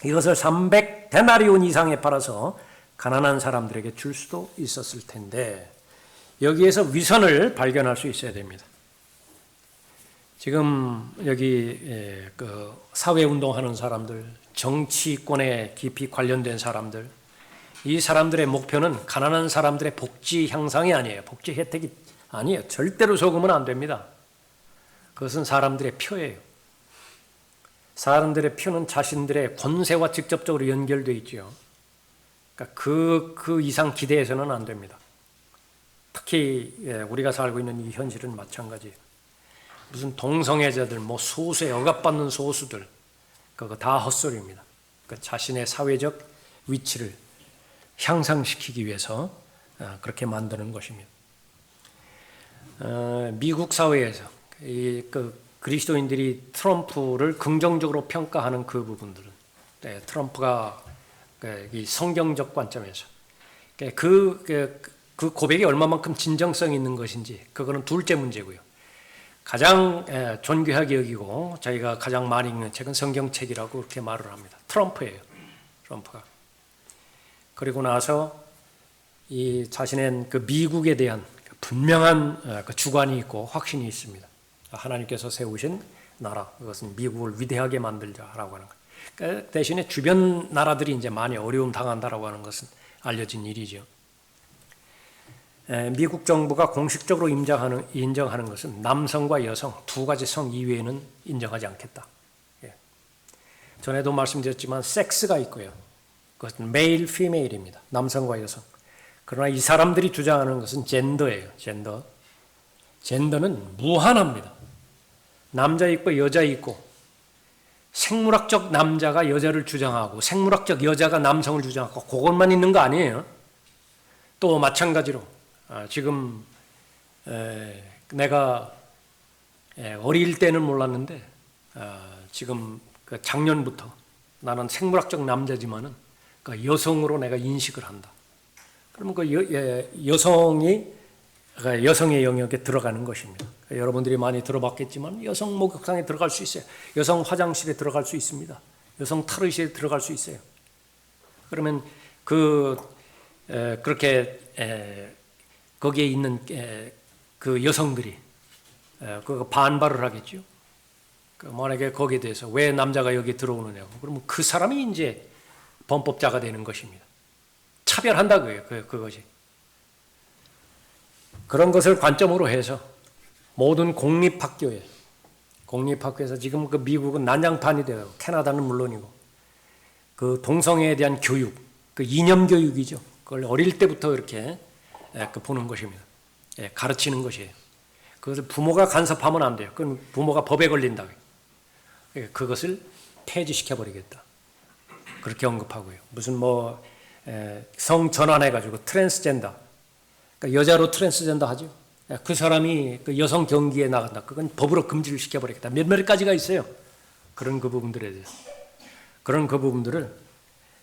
이것을 300데나리온 이상에 팔아서 가난한 사람들에게 줄 수도 있었을 텐데 여기에서 위선을 발견할 수 있어야 됩니다. 지금 여기 그 사회운동하는 사람들, 정치권에 깊이 관련된 사람들, 이 사람들의 목표는 가난한 사람들의 복지 향상이 아니에요. 복지 혜택이 아니에요. 절대로 속으면 안 됩니다. 그것은 사람들의 표예요. 사람들의 표는 자신들의 권세와 직접적으로 연결되어 있죠. 그러니까 그 이상 기대해서는 안 됩니다. 특히 우리가 살고 있는 이 현실은 마찬가지예요. 무슨 동성애자들, 소수에 억압받는 소수들, 그거 다 헛소리입니다. 그러니까 자신의 사회적 위치를 향상시키기 위해서 그렇게 만드는 것입니다. 미국 사회에서 그리스도인들이 트럼프를 긍정적으로 평가하는 그 부분들은 트럼프가 이 성경적 관점에서 그 고백이 얼마만큼 진정성이 있는 것인지 그거는 둘째 문제고요. 가장 존귀하게 여기고 자기가 가장 많이 읽는 책은 성경책이라고 그렇게 말을 합니다. 트럼프예요. 트럼프가. 그리고 나서 이 자신의 그 미국에 대한 분명한 주관이 있고 확신이 있습니다. 하나님께서 세우신 나라, 그것은 미국을 위대하게 만들자라고 하는 것. 대신에 주변 나라들이 이제 많이 어려움 당한다라고 하는 것은 알려진 일이죠. 미국 정부가 공식적으로 인정하는 것은 남성과 여성 두 가지 성 이외에는 인정하지 않겠다. 전에도 말씀드렸지만 섹스가 있고요. 그것은 메일, 피메일입니다. 남성과 여성. 그러나 이 사람들이 주장하는 것은 젠더예요. 젠더. 젠더는 무한합니다. 남자 있고 여자 있고 생물학적 남자가 여자를 주장하고 생물학적 여자가 남성을 주장하고 그것만 있는 거 아니에요. 또 마찬가지로 지금 내가 어릴 때는 몰랐는데 지금 작년부터 나는 생물학적 남자지만은 여성으로 내가 인식을 한다. 그러면 여성이 여성의 영역에 들어가는 것입니다. 여러분들이 많이 들어봤겠지만 여성 목욕탕에 들어갈 수 있어요. 여성 화장실에 들어갈 수 있습니다. 여성 탈의실에 들어갈 수 있어요. 그러면 그렇게 거기에 있는 그 여성들이 반발을 하겠죠. 만약에 거기에 대해서 왜 남자가 여기 들어오느냐고 그러면 그 사람이 이제 범법자가 되는 것입니다. 차별한다고요. 그것이. 그런 것을 관점으로 해서 모든 공립학교에서 지금 그 미국은 난장판이 되고 캐나다는 물론이고 그 동성애에 대한 교육, 그 이념 교육이죠. 그걸 어릴 때부터 이렇게 보는 것입니다. 가르치는 것이에요. 그것을 부모가 간섭하면 안 돼요. 그건 부모가 법에 걸린다고요. 그것을 폐지시켜버리겠다. 그렇게 언급하고요. 무슨 성 전환해가지고 트랜스젠더, 그러니까 여자로 트랜스젠더 하죠. 그 사람이 그 여성 경기에 나간다. 그건 법으로 금지를 시켜버리겠다. 몇몇 가지가 있어요. 그런 그 부분들에 대해서. 그런 그 부분들을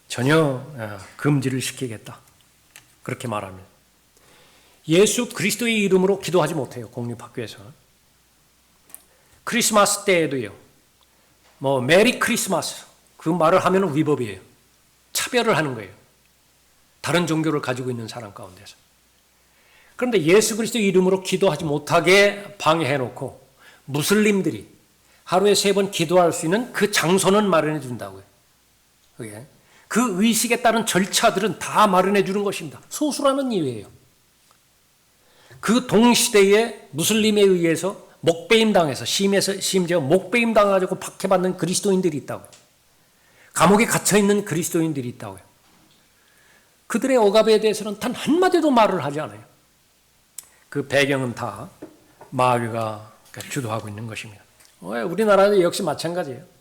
전혀 금지를 시키겠다. 그렇게 말합니다. 예수 그리스도의 이름으로 기도하지 못해요. 공립학교에서. 크리스마스 때에도요. 메리 크리스마스 그 말을 하면 위법이에요. 차별을 하는 거예요. 다른 종교를 가지고 있는 사람 가운데서. 그런데 예수 그리스도의 이름으로 기도하지 못하게 방해해놓고 무슬림들이 하루에 3번 기도할 수 있는 그 장소는 마련해 준다고요. 그 의식에 따른 절차들은 다 마련해 주는 것입니다. 소수라면 이외예요. 그 동시대에 무슬림에 의해서 목베임 당해서 심지어 목베임 당하고 박해받는 그리스도인들이 있다고요. 감옥에 갇혀있는 그리스도인들이 있다고요. 그들의 억압에 대해서는 단 한마디도 말을 하지 않아요. 그 배경은 다 마귀가 주도하고 있는 것입니다. 우리나라도 역시 마찬가지예요.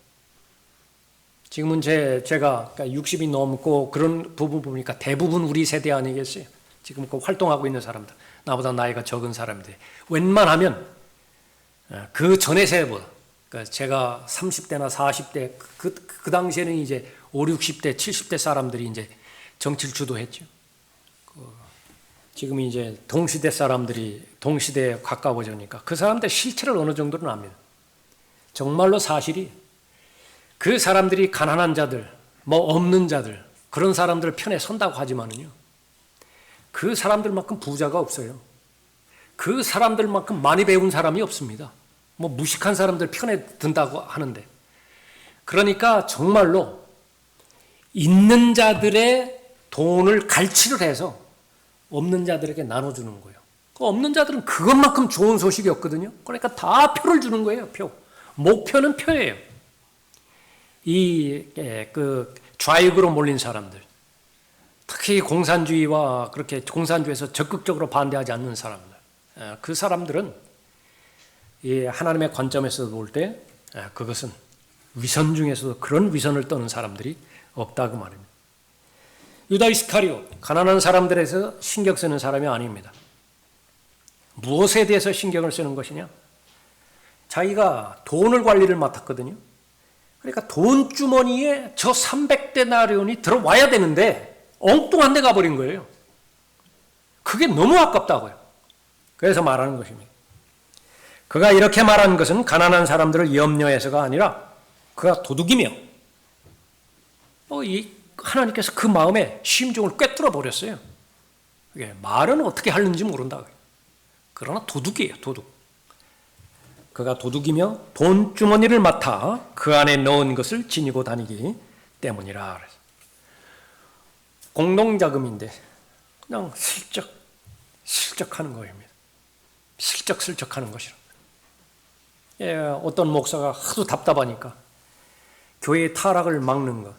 지금은 제가 60이 넘고 그런 부분 보니까 대부분 우리 세대 아니겠어요? 지금 활동하고 있는 사람들, 나보다 나이가 적은 사람들, 웬만하면 그 전의 세대보다, 그러니까 제가 30대나 40대, 그 당시에는 이제 50, 60대, 70대 사람들이 이제 정치를 주도했죠. 지금 이제 동시대 사람들이 동시대에 가까워지니까 그 사람들 실체를 어느 정도는 압니다. 정말로 사실이 그 사람들이 가난한 자들, 없는 자들, 그런 사람들 편에 선다고 하지만은요, 그 사람들만큼 부자가 없어요. 그 사람들만큼 많이 배운 사람이 없습니다. 무식한 사람들 편에 든다고 하는데, 그러니까 정말로 있는 자들의 돈을 갈취를 해서 없는 자들에게 나눠주는 거예요. 없는 자들은 그것만큼 좋은 소식이 없거든요. 그러니까 다 표를 주는 거예요. 표. 목표는 표예요. 좌익으로 몰린 사람들, 특히 공산주의와 그렇게 공산주의에서 적극적으로 반대하지 않는 사람들, 그 사람들은 이 하나님의 관점에서 볼 때 그것은 위선 중에서도 그런 위선을 떠는 사람들이 없다고 말입니다. 유다 이스카리옷, 가난한 사람들에서 신경 쓰는 사람이 아닙니다. 무엇에 대해서 신경을 쓰는 것이냐? 자기가 돈을 관리를 맡았거든요. 그러니까 돈 주머니에 저 300데나리온이 들어와야 되는데 엉뚱한 데 가버린 거예요. 그게 너무 아깝다고요. 그래서 말하는 것입니다. 그가 이렇게 말한 것은 가난한 사람들을 염려해서가 아니라 그가 도둑이며 하나님께서 그 마음에 심중을 꿰뚫어 버렸어요. 말은 어떻게 하는지 모른다. 그러나 도둑이에요. 도둑. 그가 도둑이며 돈 주머니를 맡아 그 안에 넣은 것을 지니고 다니기 때문이라. 공동자금인데 그냥 슬쩍 하는 거입니다. 슬쩍 하는 것이라. 어떤 목사가 하도 답답하니까 교회의 타락을 막는 것,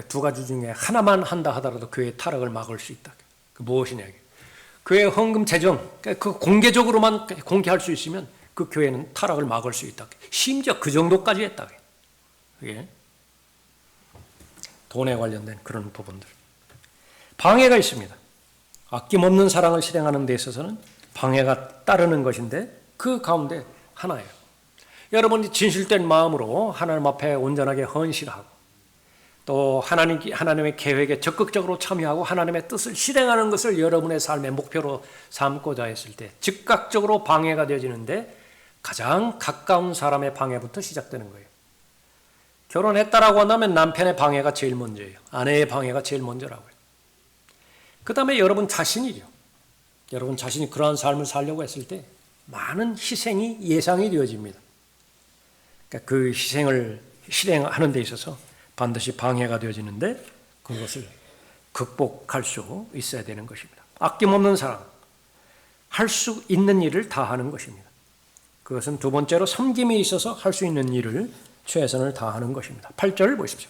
두 가지 중에 하나만 한다 하더라도 교회의 타락을 막을 수 있다. 그 무엇이냐? 교회 헌금 재정, 그 공개적으로만 공개할 수 있으면 그 교회는 타락을 막을 수 있다. 심지어 그 정도까지 했다. 그게 돈에 관련된 그런 부분들. 방해가 있습니다. 아낌없는 사랑을 실행하는 데 있어서는 방해가 따르는 것인데 그 가운데 하나예요. 여러분이 진실된 마음으로 하나님 앞에 온전하게 헌신하고 또 하나님의 계획에 적극적으로 참여하고 하나님의 뜻을 실행하는 것을 여러분의 삶의 목표로 삼고자 했을 때 즉각적으로 방해가 되어지는데 가장 가까운 사람의 방해부터 시작되는 거예요. 결혼했다라고 한다면 남편의 방해가 제일 먼저예요. 아내의 방해가 제일 먼저라고요. 그 다음에 여러분 자신이죠. 여러분 자신이 그러한 삶을 살려고 했을 때 많은 희생이 예상이 되어집니다. 그러니까 그 희생을 실행하는 데 있어서 반드시 방해가 되어지는데 그것을 극복할 수 있어야 되는 것입니다. 아낌없는 사랑, 할 수 있는 일을 다 하는 것입니다. 그것은 두 번째로 섬김에 있어서 할 수 있는 일을 최선을 다하는 것입니다. 8절을 보십시오.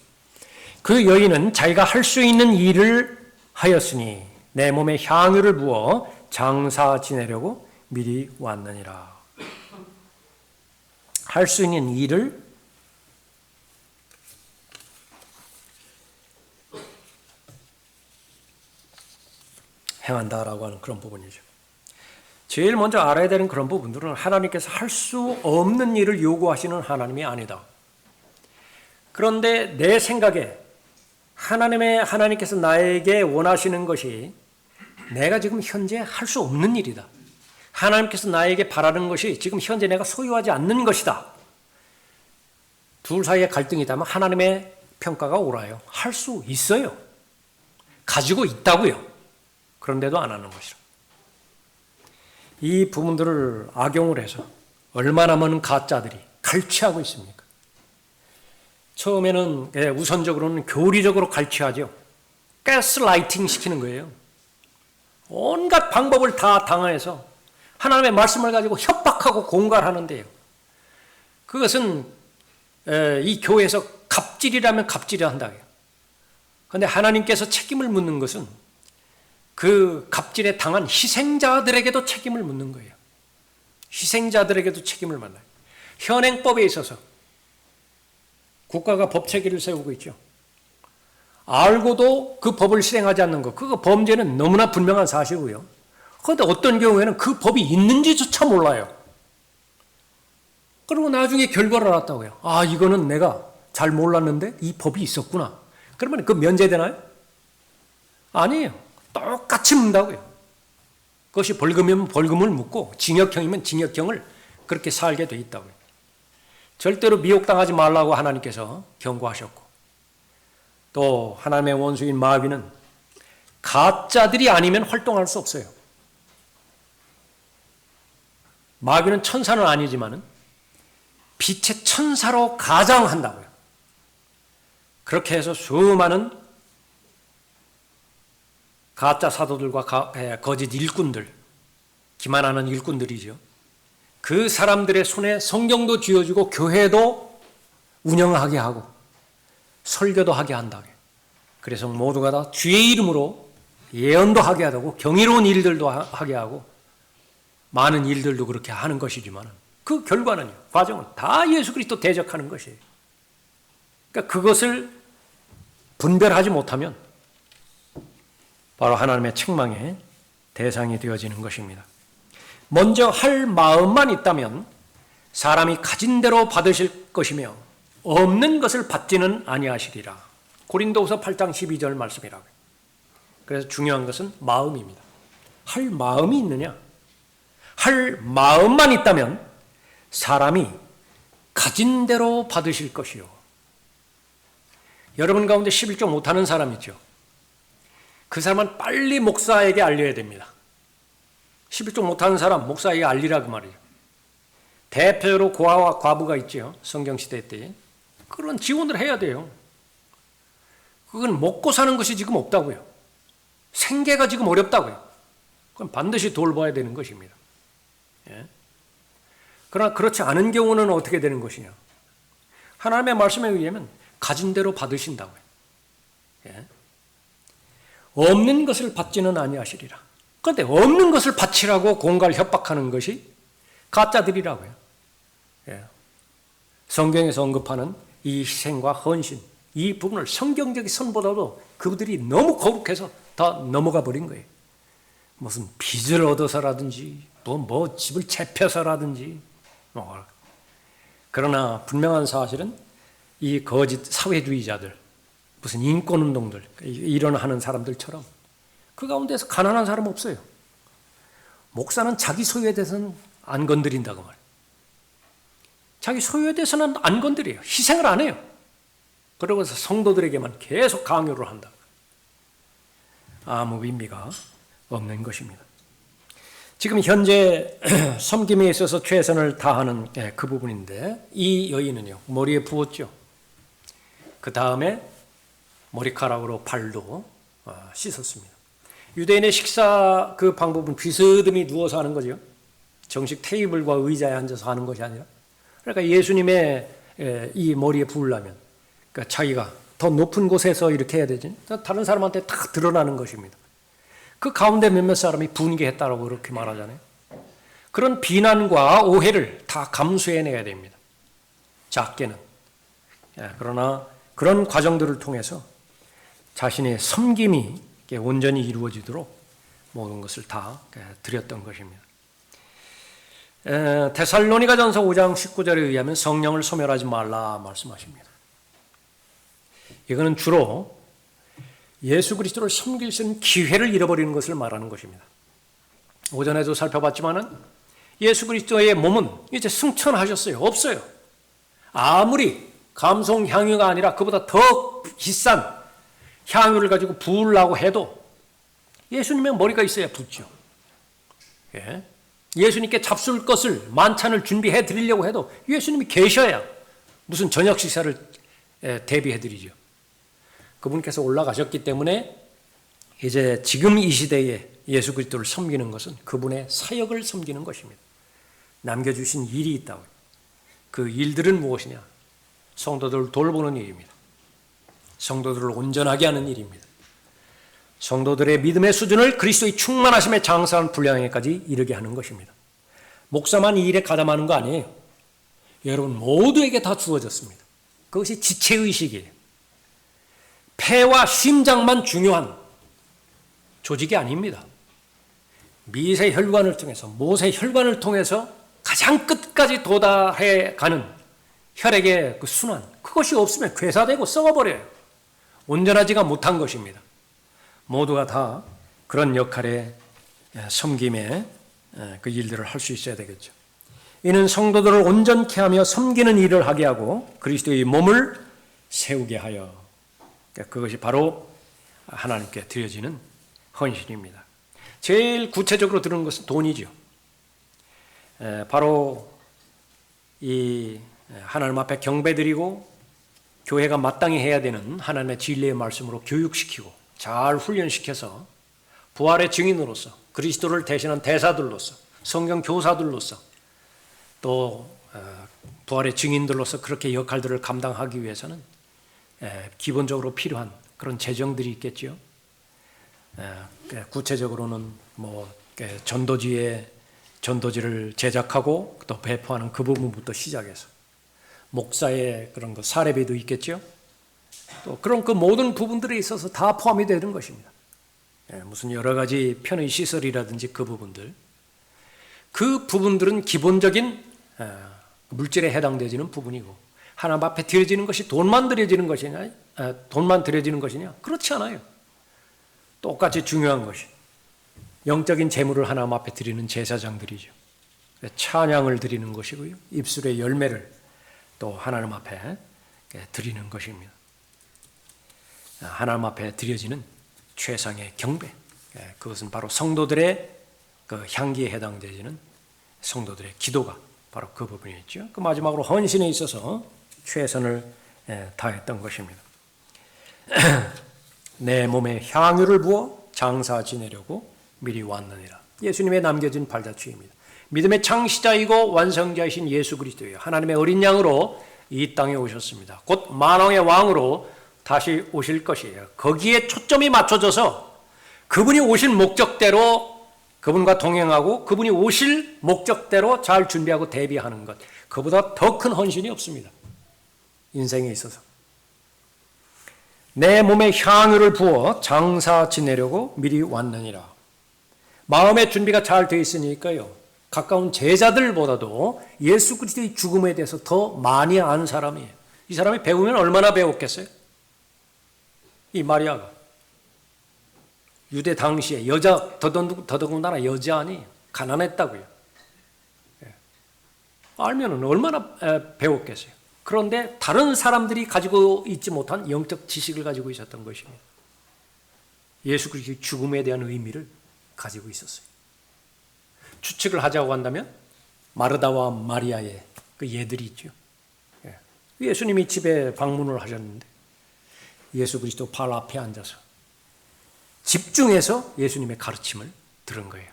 그 여인은 자기가 할 수 있는 일을 하였으니 내 몸에 향유를 부어 장사 지내려고 미리 왔느니라. 할 수 있는 일을 행한다라고 하는 그런 부분이죠. 제일 먼저 알아야 되는 그런 부분들은 하나님께서 할 수 없는 일을 요구하시는 하나님이 아니다. 그런데 내 생각에 하나님께서 나에게 원하시는 것이 내가 지금 현재 할 수 없는 일이다. 하나님께서 나에게 바라는 것이 지금 현재 내가 소유하지 않는 것이다. 둘 사이에 갈등이 있다면 하나님의 평가가 옳아요. 할 수 있어요. 가지고 있다고요. 그런데도 안 하는 것이라. 이 부분들을 악용을 해서 얼마나 많은 가짜들이 갈취하고 있습니까? 처음에는 우선적으로는 교리적으로 갈취하죠. 가스라이팅 시키는 거예요. 온갖 방법을 다 당해서 하나님의 말씀을 가지고 협박하고 공갈하는데요. 그것은 이 교회에서 갑질이라면 갑질을 한다고요. 그런데 하나님께서 책임을 묻는 것은 그 갑질에 당한 희생자들에게도 책임을 묻는 거예요. 희생자들에게도 책임을 만나요. 현행법에 있어서 국가가 법체계를 세우고 있죠. 알고도 그 법을 실행하지 않는 것, 그거 범죄는 너무나 분명한 사실이고요. 그런데 어떤 경우에는 그 법이 있는지조차 몰라요. 그리고 나중에 결과를 알았다고요. 아, 이거는 내가 잘 몰랐는데 이 법이 있었구나. 그러면 그 면제되나요? 아니에요. 똑같이 묻는다고요. 그것이 벌금이면 벌금을 묻고 징역형이면 징역형을 그렇게 살게 돼 있다고요. 절대로 미혹당하지 말라고 하나님께서 경고하셨고, 또 하나님의 원수인 마귀는 가짜들이 아니면 활동할 수 없어요. 마귀는 천사는 아니지만은 빛의 천사로 가장한다고요. 그렇게 해서 수많은 가짜 사도들과 거짓 일꾼들, 기만하는 일꾼들이죠. 그 사람들의 손에 성경도 쥐어주고 교회도 운영하게 하고 설교도 하게 한다고요. 그래서 모두가 다 주의 이름으로 예언도 하게 하고 경이로운 일들도 하게 하고 많은 일들도 그렇게 하는 것이지만 그 결과는요, 과정은 다 예수 그리스도 대적하는 것이에요. 그러니까 그것을 분별하지 못하면 바로 하나님의 책망의 대상이 되어지는 것입니다. 먼저 할 마음만 있다면 사람이 가진 대로 받으실 것이며 없는 것을 받지는 아니하시리라. 고린도후서 8장 12절 말씀이라고요. 그래서 중요한 것은 마음입니다. 할 마음이 있느냐? 할 마음만 있다면 사람이 가진 대로 받으실 것이요. 여러분 가운데 11조 못하는 사람 있죠? 그 사람은 빨리 목사에게 알려야 됩니다. 11조 못하는 사람 목사에게 알리라 그 말이에요. 대표로 고아와 과부가 있죠. 성경시대 때. 그런 지원을 해야 돼요. 그건 먹고 사는 것이 지금 없다고요. 생계가 지금 어렵다고요. 그건 반드시 돌봐야 되는 것입니다. 예? 그러나 그렇지 않은 경우는 어떻게 되는 것이냐. 하나님의 말씀에 의하면 가진 대로 받으신다고요. 예? 없는 것을 받지는 아니하시리라. 그런데 없는 것을 바치라고 공갈 협박하는 것이 가짜들이라고요. 예. 성경에서 언급하는 이 희생과 헌신, 이 부분을 성경적 선보다도 그들이 너무 거룩해서 다 넘어가 버린 거예요. 무슨 빚을 얻어서라든지 또 뭐 집을 채펴서라든지 그러나 분명한 사실은 이 거짓 사회주의자들, 무슨 인권운동들 이런 하는 사람들처럼 그 가운데서 가난한 사람 없어요. 목사는 자기 소유에 대해서는 안 건드린다고 말해요. 자기 소유에 대해서는 안 건드려요. 희생을 안 해요. 그러고서 성도들에게만 계속 강요를 한다. 아무 의미가 없는 것입니다. 지금 현재 섬김에 있어서 최선을 다하는 그 부분인데 이 여인은요, 머리에 부었죠. 그 다음에 머리카락으로 발도 씻었습니다. 유대인의 식사 그 방법은 비스듬히 누워서 하는 거죠. 정식 테이블과 의자에 앉아서 하는 것이 아니라. 그러니까 예수님의 이 머리에 부으려면 그러니까 자기가 더 높은 곳에서 이렇게 해야 되지. 다른 사람한테 다 드러나는 것입니다. 그 가운데 몇몇 사람이 분개했다고 그렇게 말하잖아요. 그런 비난과 오해를 다 감수해내야 됩니다. 작게는. 그러나 그런 과정들을 통해서 자신의 섬김이 온전히 이루어지도록 모든 것을 다 드렸던 것입니다. 데살로니가전서 5장 19절에 의하면 성령을 소멸하지 말라 말씀하십니다. 이거는 주로 예수 그리스도를 섬길 수 있는 기회를 잃어버리는 것을 말하는 것입니다. 오전에도 살펴봤지만은 예수 그리스도의 몸은 이제 승천하셨어요. 없어요. 아무리 감송 향유가 아니라 그보다 더 비싼 향유를 가지고 부으려고 해도 예수님의 머리가 있어야 붓죠. 예? 예수님께 잡술 것을 만찬을 준비해 드리려고 해도 예수님이 계셔야 무슨 저녁 식사를 대비해 드리죠. 그분께서 올라가셨기 때문에 이제 지금 이 시대에 예수 그리스도를 섬기는 것은 그분의 사역을 섬기는 것입니다. 남겨주신 일이 있다고요. 그 일들은 무엇이냐? 성도들을 돌보는 일입니다. 성도들을 온전하게 하는 일입니다. 성도들의 믿음의 수준을 그리스도의 충만하심에 장사한 분량에까지 이르게 하는 것입니다. 목사만 이 일에 가담하는 거 아니에요. 여러분 모두에게 다 주어졌습니다. 그것이 지체의식이에요. 폐와 심장만 중요한 조직이 아닙니다. 미세 혈관을 통해서 모세 혈관을 통해서 가장 끝까지 도달해 가는 혈액의 그 순환, 그것이 없으면 괴사되고 썩어버려요. 온전하지가 못한 것입니다. 모두가 다 그런 역할에 섬김에 그 일들을 할 수 있어야 되겠죠. 이는 성도들을 온전케 하며 섬기는 일을 하게 하고 그리스도의 몸을 세우게 하여, 그것이 바로 하나님께 드려지는 헌신입니다. 제일 구체적으로 드리는 것은 돈이죠. 바로 이 하나님 앞에 경배드리고 교회가 마땅히 해야 되는 하나님의 진리의 말씀으로 교육시키고 잘 훈련시켜서 부활의 증인으로서 그리스도를 대신한 대사들로서 성경 교사들로서 또 부활의 증인들로서 그렇게 역할들을 감당하기 위해서는 기본적으로 필요한 그런 재정들이 있겠죠. 구체적으로는 전도지를 제작하고 또 배포하는 그 부분부터 시작해서 목사의 그런 사례비도 있겠죠. 또 그런 그 모든 부분들에 있어서 다 포함이 되는 것입니다. 무슨 여러 가지 편의 시설이라든지 그 부분들은 기본적인 물질에 해당되지는 부분이고, 하나님 앞에 드려지는 것이 돈만 드려지는 것이냐? 그렇지 않아요. 똑같이 중요한 것이 영적인 제물을 하나님 앞에 드리는 제사장들이죠. 찬양을 드리는 것이고요. 입술의 열매를 또 하나님 앞에 드리는 것입니다. 하나님 앞에 드려지는 최상의 경배, 그것은 바로 성도들의 그 향기에 해당되지는 성도들의 기도가 바로 그 부분이었죠. 그 마지막으로 헌신에 있어서 최선을 다했던 것입니다. 내 몸에 향유를 부어 장사 지내려고 미리 왔느니라. 예수님의 남겨진 발자취입니다. 믿음의 창시자이고 완성자이신 예수 그리스도예요. 하나님의 어린 양으로 이 땅에 오셨습니다. 곧 만왕의 왕으로 다시 오실 것이에요. 거기에 초점이 맞춰져서 그분이 오실 목적대로 그분과 동행하고 그분이 오실 목적대로 잘 준비하고 대비하는 것, 그보다 더 큰 헌신이 없습니다. 인생에 있어서. 내 몸에 향유를 부어 장사 지내려고 미리 왔느니라. 마음의 준비가 잘 되어 있으니까요, 가까운 제자들보다도 예수 그리스도의 죽음에 대해서 더 많이 아는 사람이에요. 이 사람이 배우면 얼마나 배웠겠어요? 이 마리아가 유대 당시에 여자, 더더군다나 여자 아니에요. 가난했다고요. 알면은 얼마나 배웠겠어요. 그런데 다른 사람들이 가지고 있지 못한 영적 지식을 가지고 있었던 것입니다. 예수 그리스도의 죽음에 대한 의미를 가지고 있었어요. 추측을 하자고 한다면 마르다와 마리아의 그 예들이 있죠. 예수님이 집에 방문을 하셨는데 예수 그리스도 발 앞에 앉아서 집중해서 예수님의 가르침을 들은 거예요.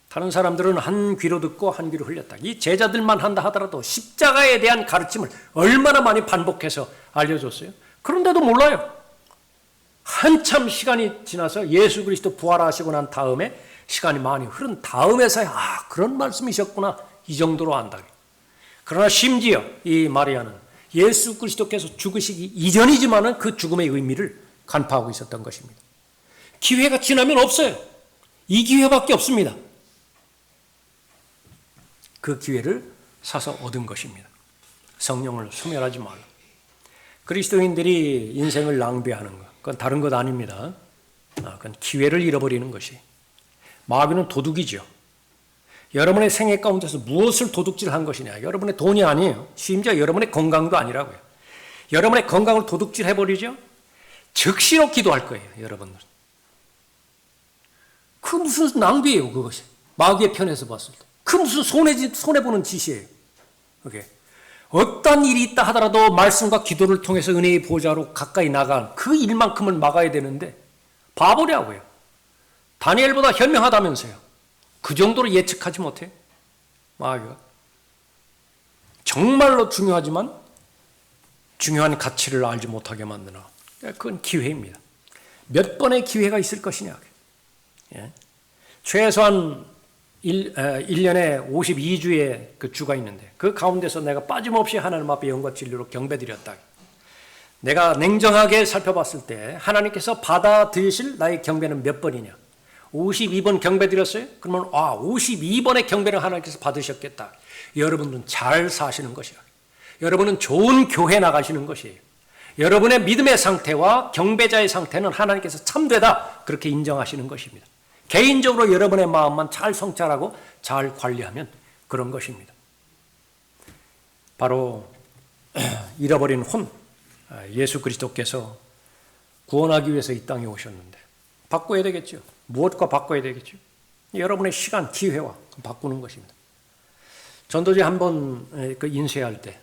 다른 사람들은 한 귀로 듣고 한 귀로 흘렸다. 이 제자들만 한다 하더라도 십자가에 대한 가르침을 얼마나 많이 반복해서 알려줬어요. 그런데도 몰라요. 한참 시간이 지나서 예수 그리스도 부활하시고 난 다음에 시간이 많이 흐른 다음에서야 그런 말씀이셨구나, 이 정도로 안다. 그러나 심지어 이 마리아는 예수 그리스도께서 죽으시기 이전이지만은 그 죽음의 의미를 간파하고 있었던 것입니다. 기회가 지나면 없어요. 이 기회밖에 없습니다. 그 기회를 사서 얻은 것입니다. 성령을 소멸하지 말라. 그리스도인들이 인생을 낭비하는 것, 그건 다른 것 아닙니다. 그건 기회를 잃어버리는 것이. 마귀는 도둑이죠. 여러분의 생애 가운데서 무엇을 도둑질한 것이냐? 여러분의 돈이 아니에요. 심지어 여러분의 건강도 아니라고요. 여러분의 건강을 도둑질해버리죠? 즉시로 기도할 거예요, 여러분들. 그 무슨 낭비예요, 그것이. 마귀의 편에서 봤을 때. 그 무슨 손해보는 짓이에요. 그게. 어떤 일이 있다 하더라도 말씀과 기도를 통해서 은혜의 보좌로 가까이 나간 그 일만큼을 막아야 되는데 바보냐고요. 다니엘보다 현명하다면서요. 그 정도로 예측하지 못해. 마귀가. 정말로 중요하지만 중요한 가치를 알지 못하게 만드나. 그건 기회입니다. 몇 번의 기회가 있을 것이냐. 예. 최소한 1년에 52주의 그 주가 있는데 그 가운데서 내가 빠짐없이 하나님 앞에 영과 진리로 경배드렸다. 내가 냉정하게 살펴봤을 때 하나님께서 받아들이실 나의 경배는 몇 번이냐. 52번 경배드렸어요? 그러면 52번의 경배를 하나님께서 받으셨겠다. 여러분은 잘 사시는 것이야. 여러분은 좋은 교회 나가시는 것이에요. 여러분의 믿음의 상태와 경배자의 상태는 하나님께서 참되다. 그렇게 인정하시는 것입니다. 개인적으로 여러분의 마음만 잘 성찰하고 잘 관리하면 그런 것입니다. 바로 잃어버린 혼, 예수 그리스도께서 구원하기 위해서 이 땅에 오셨는데 바꿔야 되겠죠. 무엇과 바꿔야 되겠죠. 여러분의 시간, 기회와 바꾸는 것입니다. 전도지 한번 인쇄할 때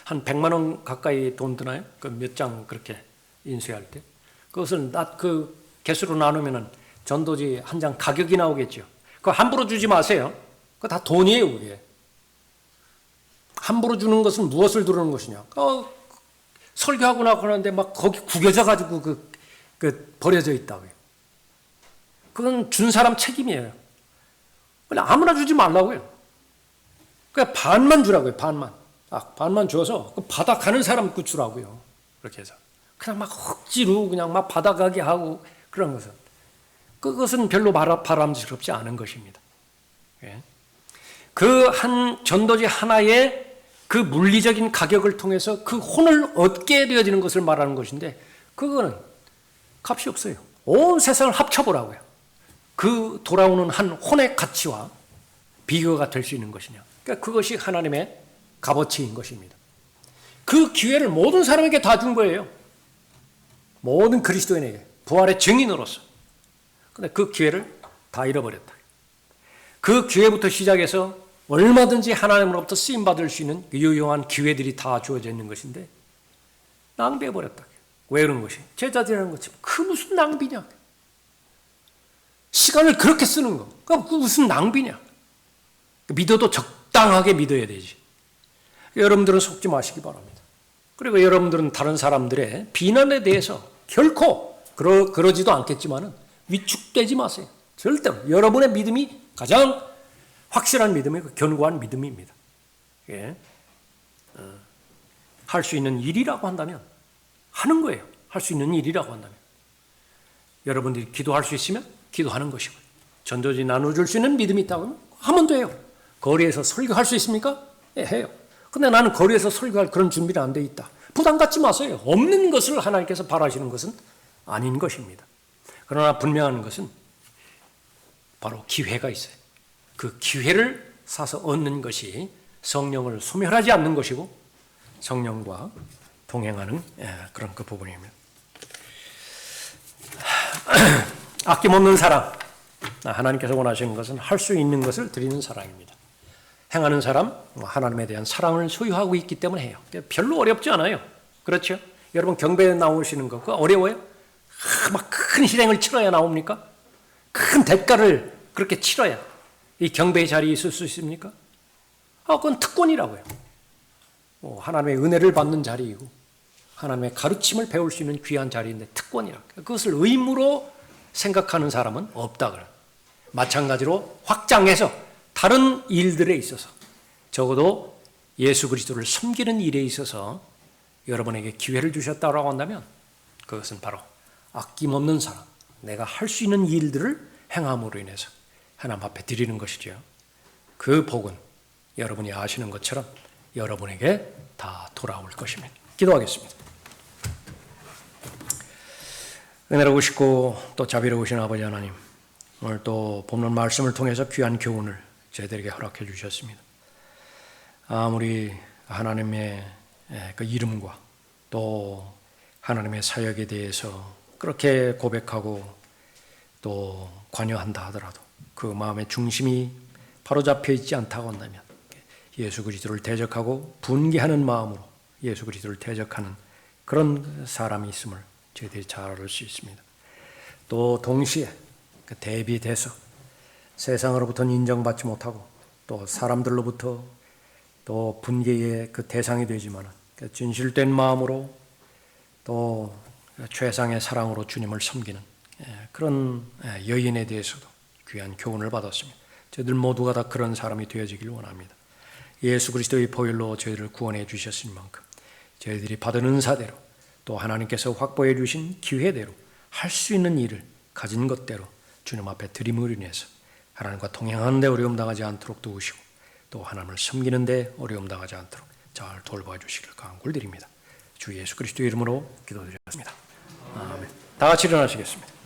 한 100만 원 가까이 돈 드나요? 그 몇 장 그렇게 인쇄할 때 그것을 그 개수로 나누면은 전도지 한 장 가격이 나오겠죠. 그거 함부로 주지 마세요. 그거 다 돈이에요, 그게. 함부로 주는 것은 무엇을 두르는 것이냐? 설교하고 나고 하는데 막 거기 구겨져 가지고 버려져 있다고요. 그건 준 사람 책임이에요. 그냥 아무나 주지 말라고요. 그냥 반만 주라고요, 반만. 반만 줘서 받아가는 사람 그 주라고요. 그렇게 해서. 그냥 막 억지로 그냥 막 받아가게 하고 그런 것은. 그것은 별로 바람직스럽지 않은 것입니다. 그 한 전도지 하나의 그 물리적인 가격을 통해서 그 혼을 얻게 되어지는 것을 말하는 것인데 그거는 값이 없어요. 온 세상을 합쳐보라고요. 그 돌아오는 한 혼의 가치와 비교가 될 수 있는 것이냐. 그러니까 그것이 하나님의 값어치인 것입니다. 그 기회를 모든 사람에게 다 준 거예요. 모든 그리스도인에게 부활의 증인으로서. 그런데 그 기회를 다 잃어버렸다. 그 기회부터 시작해서 얼마든지 하나님으로부터 쓰임받을 수 있는 유용한 기회들이 다 주어져 있는 것인데 낭비해버렸다. 왜 그런 것이? 제자들이라는 것이 그 무슨 낭비냐? 시간을 그렇게 쓰는 거. 그 무슨 낭비냐? 믿어도 적당하게 믿어야 되지. 여러분들은 속지 마시기 바랍니다. 그리고 여러분들은 다른 사람들의 비난에 대해서 결코 그러지도 않겠지만은 위축되지 마세요. 절대로. 여러분의 믿음이 가장 확실한 믿음이고 견고한 믿음입니다. 예. 할 수 있는 일이라고 한다면 하는 거예요. 할 수 있는 일이라고 한다면. 여러분들이 기도할 수 있으면 기도하는 것이고 전도지 나눠줄 수 있는 믿음이 있다고 하면 돼요. 거리에서 설교할 수 있습니까? 예, 해요. 근데 나는 거리에서 설교할 그런 준비가 안 돼 있다. 부담 갖지 마세요. 없는 것을 하나님께서 바라시는 것은 아닌 것입니다. 그러나 분명한 것은 바로 기회가 있어요. 그 기회를 사서 얻는 것이 성령을 소멸하지 않는 것이고 성령과 동행하는 그런 그 부분입니다. 아낌없는 사랑. 하나님께서 원하시는 것은 할 수 있는 것을 드리는 사랑입니다. 행하는 사람, 하나님에 대한 사랑을 소유하고 있기 때문에 해요. 별로 어렵지 않아요. 그렇죠? 여러분 경배에 나오시는 거 그거 어려워요? 막 큰 희생을 치러야 나옵니까? 큰 대가를 그렇게 치러야 이 경배의 자리에 있을 수 있습니까? 그건 특권이라고요. 하나님의 은혜를 받는 자리이고 하나님의 가르침을 배울 수 있는 귀한 자리인데 특권이라고. 그것을 의무로 생각하는 사람은 없다 그래요. 마찬가지로 확장해서 다른 일들에 있어서 적어도 예수 그리스도를 섬기는 일에 있어서 여러분에게 기회를 주셨다고 한다면 그것은 바로 아낌없는 사랑, 내가 할 수 있는 일들을 행함으로 인해서 하나님 앞에 드리는 것이죠. 그 복은 여러분이 아시는 것처럼 여러분에게 다 돌아올 것입니다. 기도하겠습니다. 은혜로우시고 또 자비로우신 아버지 하나님, 오늘 또 본문 말씀을 통해서 귀한 교훈을 저희들에게 허락해 주셨습니다. 아무리 하나님의 그 이름과 또 하나님의 사역에 대해서 그렇게 고백하고 또 관여한다 하더라도 그 마음의 중심이 바로 잡혀 있지 않다고 한다면 예수 그리스도를 대적하고 분개하는 마음으로 예수 그리스도를 대적하는 그런 사람이 있음을 저희들이 잘 알 수 있습니다. 또 동시에 그 대비돼서 세상으로부터는 인정받지 못하고 또 사람들로부터 또 분개의 그 대상이 되지만 그 진실된 마음으로 또 최상의 사랑으로 주님을 섬기는 그런 여인에 대해서도 귀한 교훈을 받았습니다. 저희들 모두가 다 그런 사람이 되어지길 원합니다. 예수 그리스도의 보혈로 저희를 구원해 주셨을 만큼 저희들이 받은 은사대로 또 하나님께서 확보해 주신 기회대로 할 수 있는 일을 가진 것대로 주님 앞에 드림을 인해서 하나님과 동행하는 데 어려움 당하지 않도록 도우시고 또 하나님을 섬기는 데 어려움 당하지 않도록 잘 돌봐 주시길 간구를 드립니다. 주 예수 그리스도의 이름으로 기도드렸습니다. 아멘. 다 같이 일어나시겠습니다.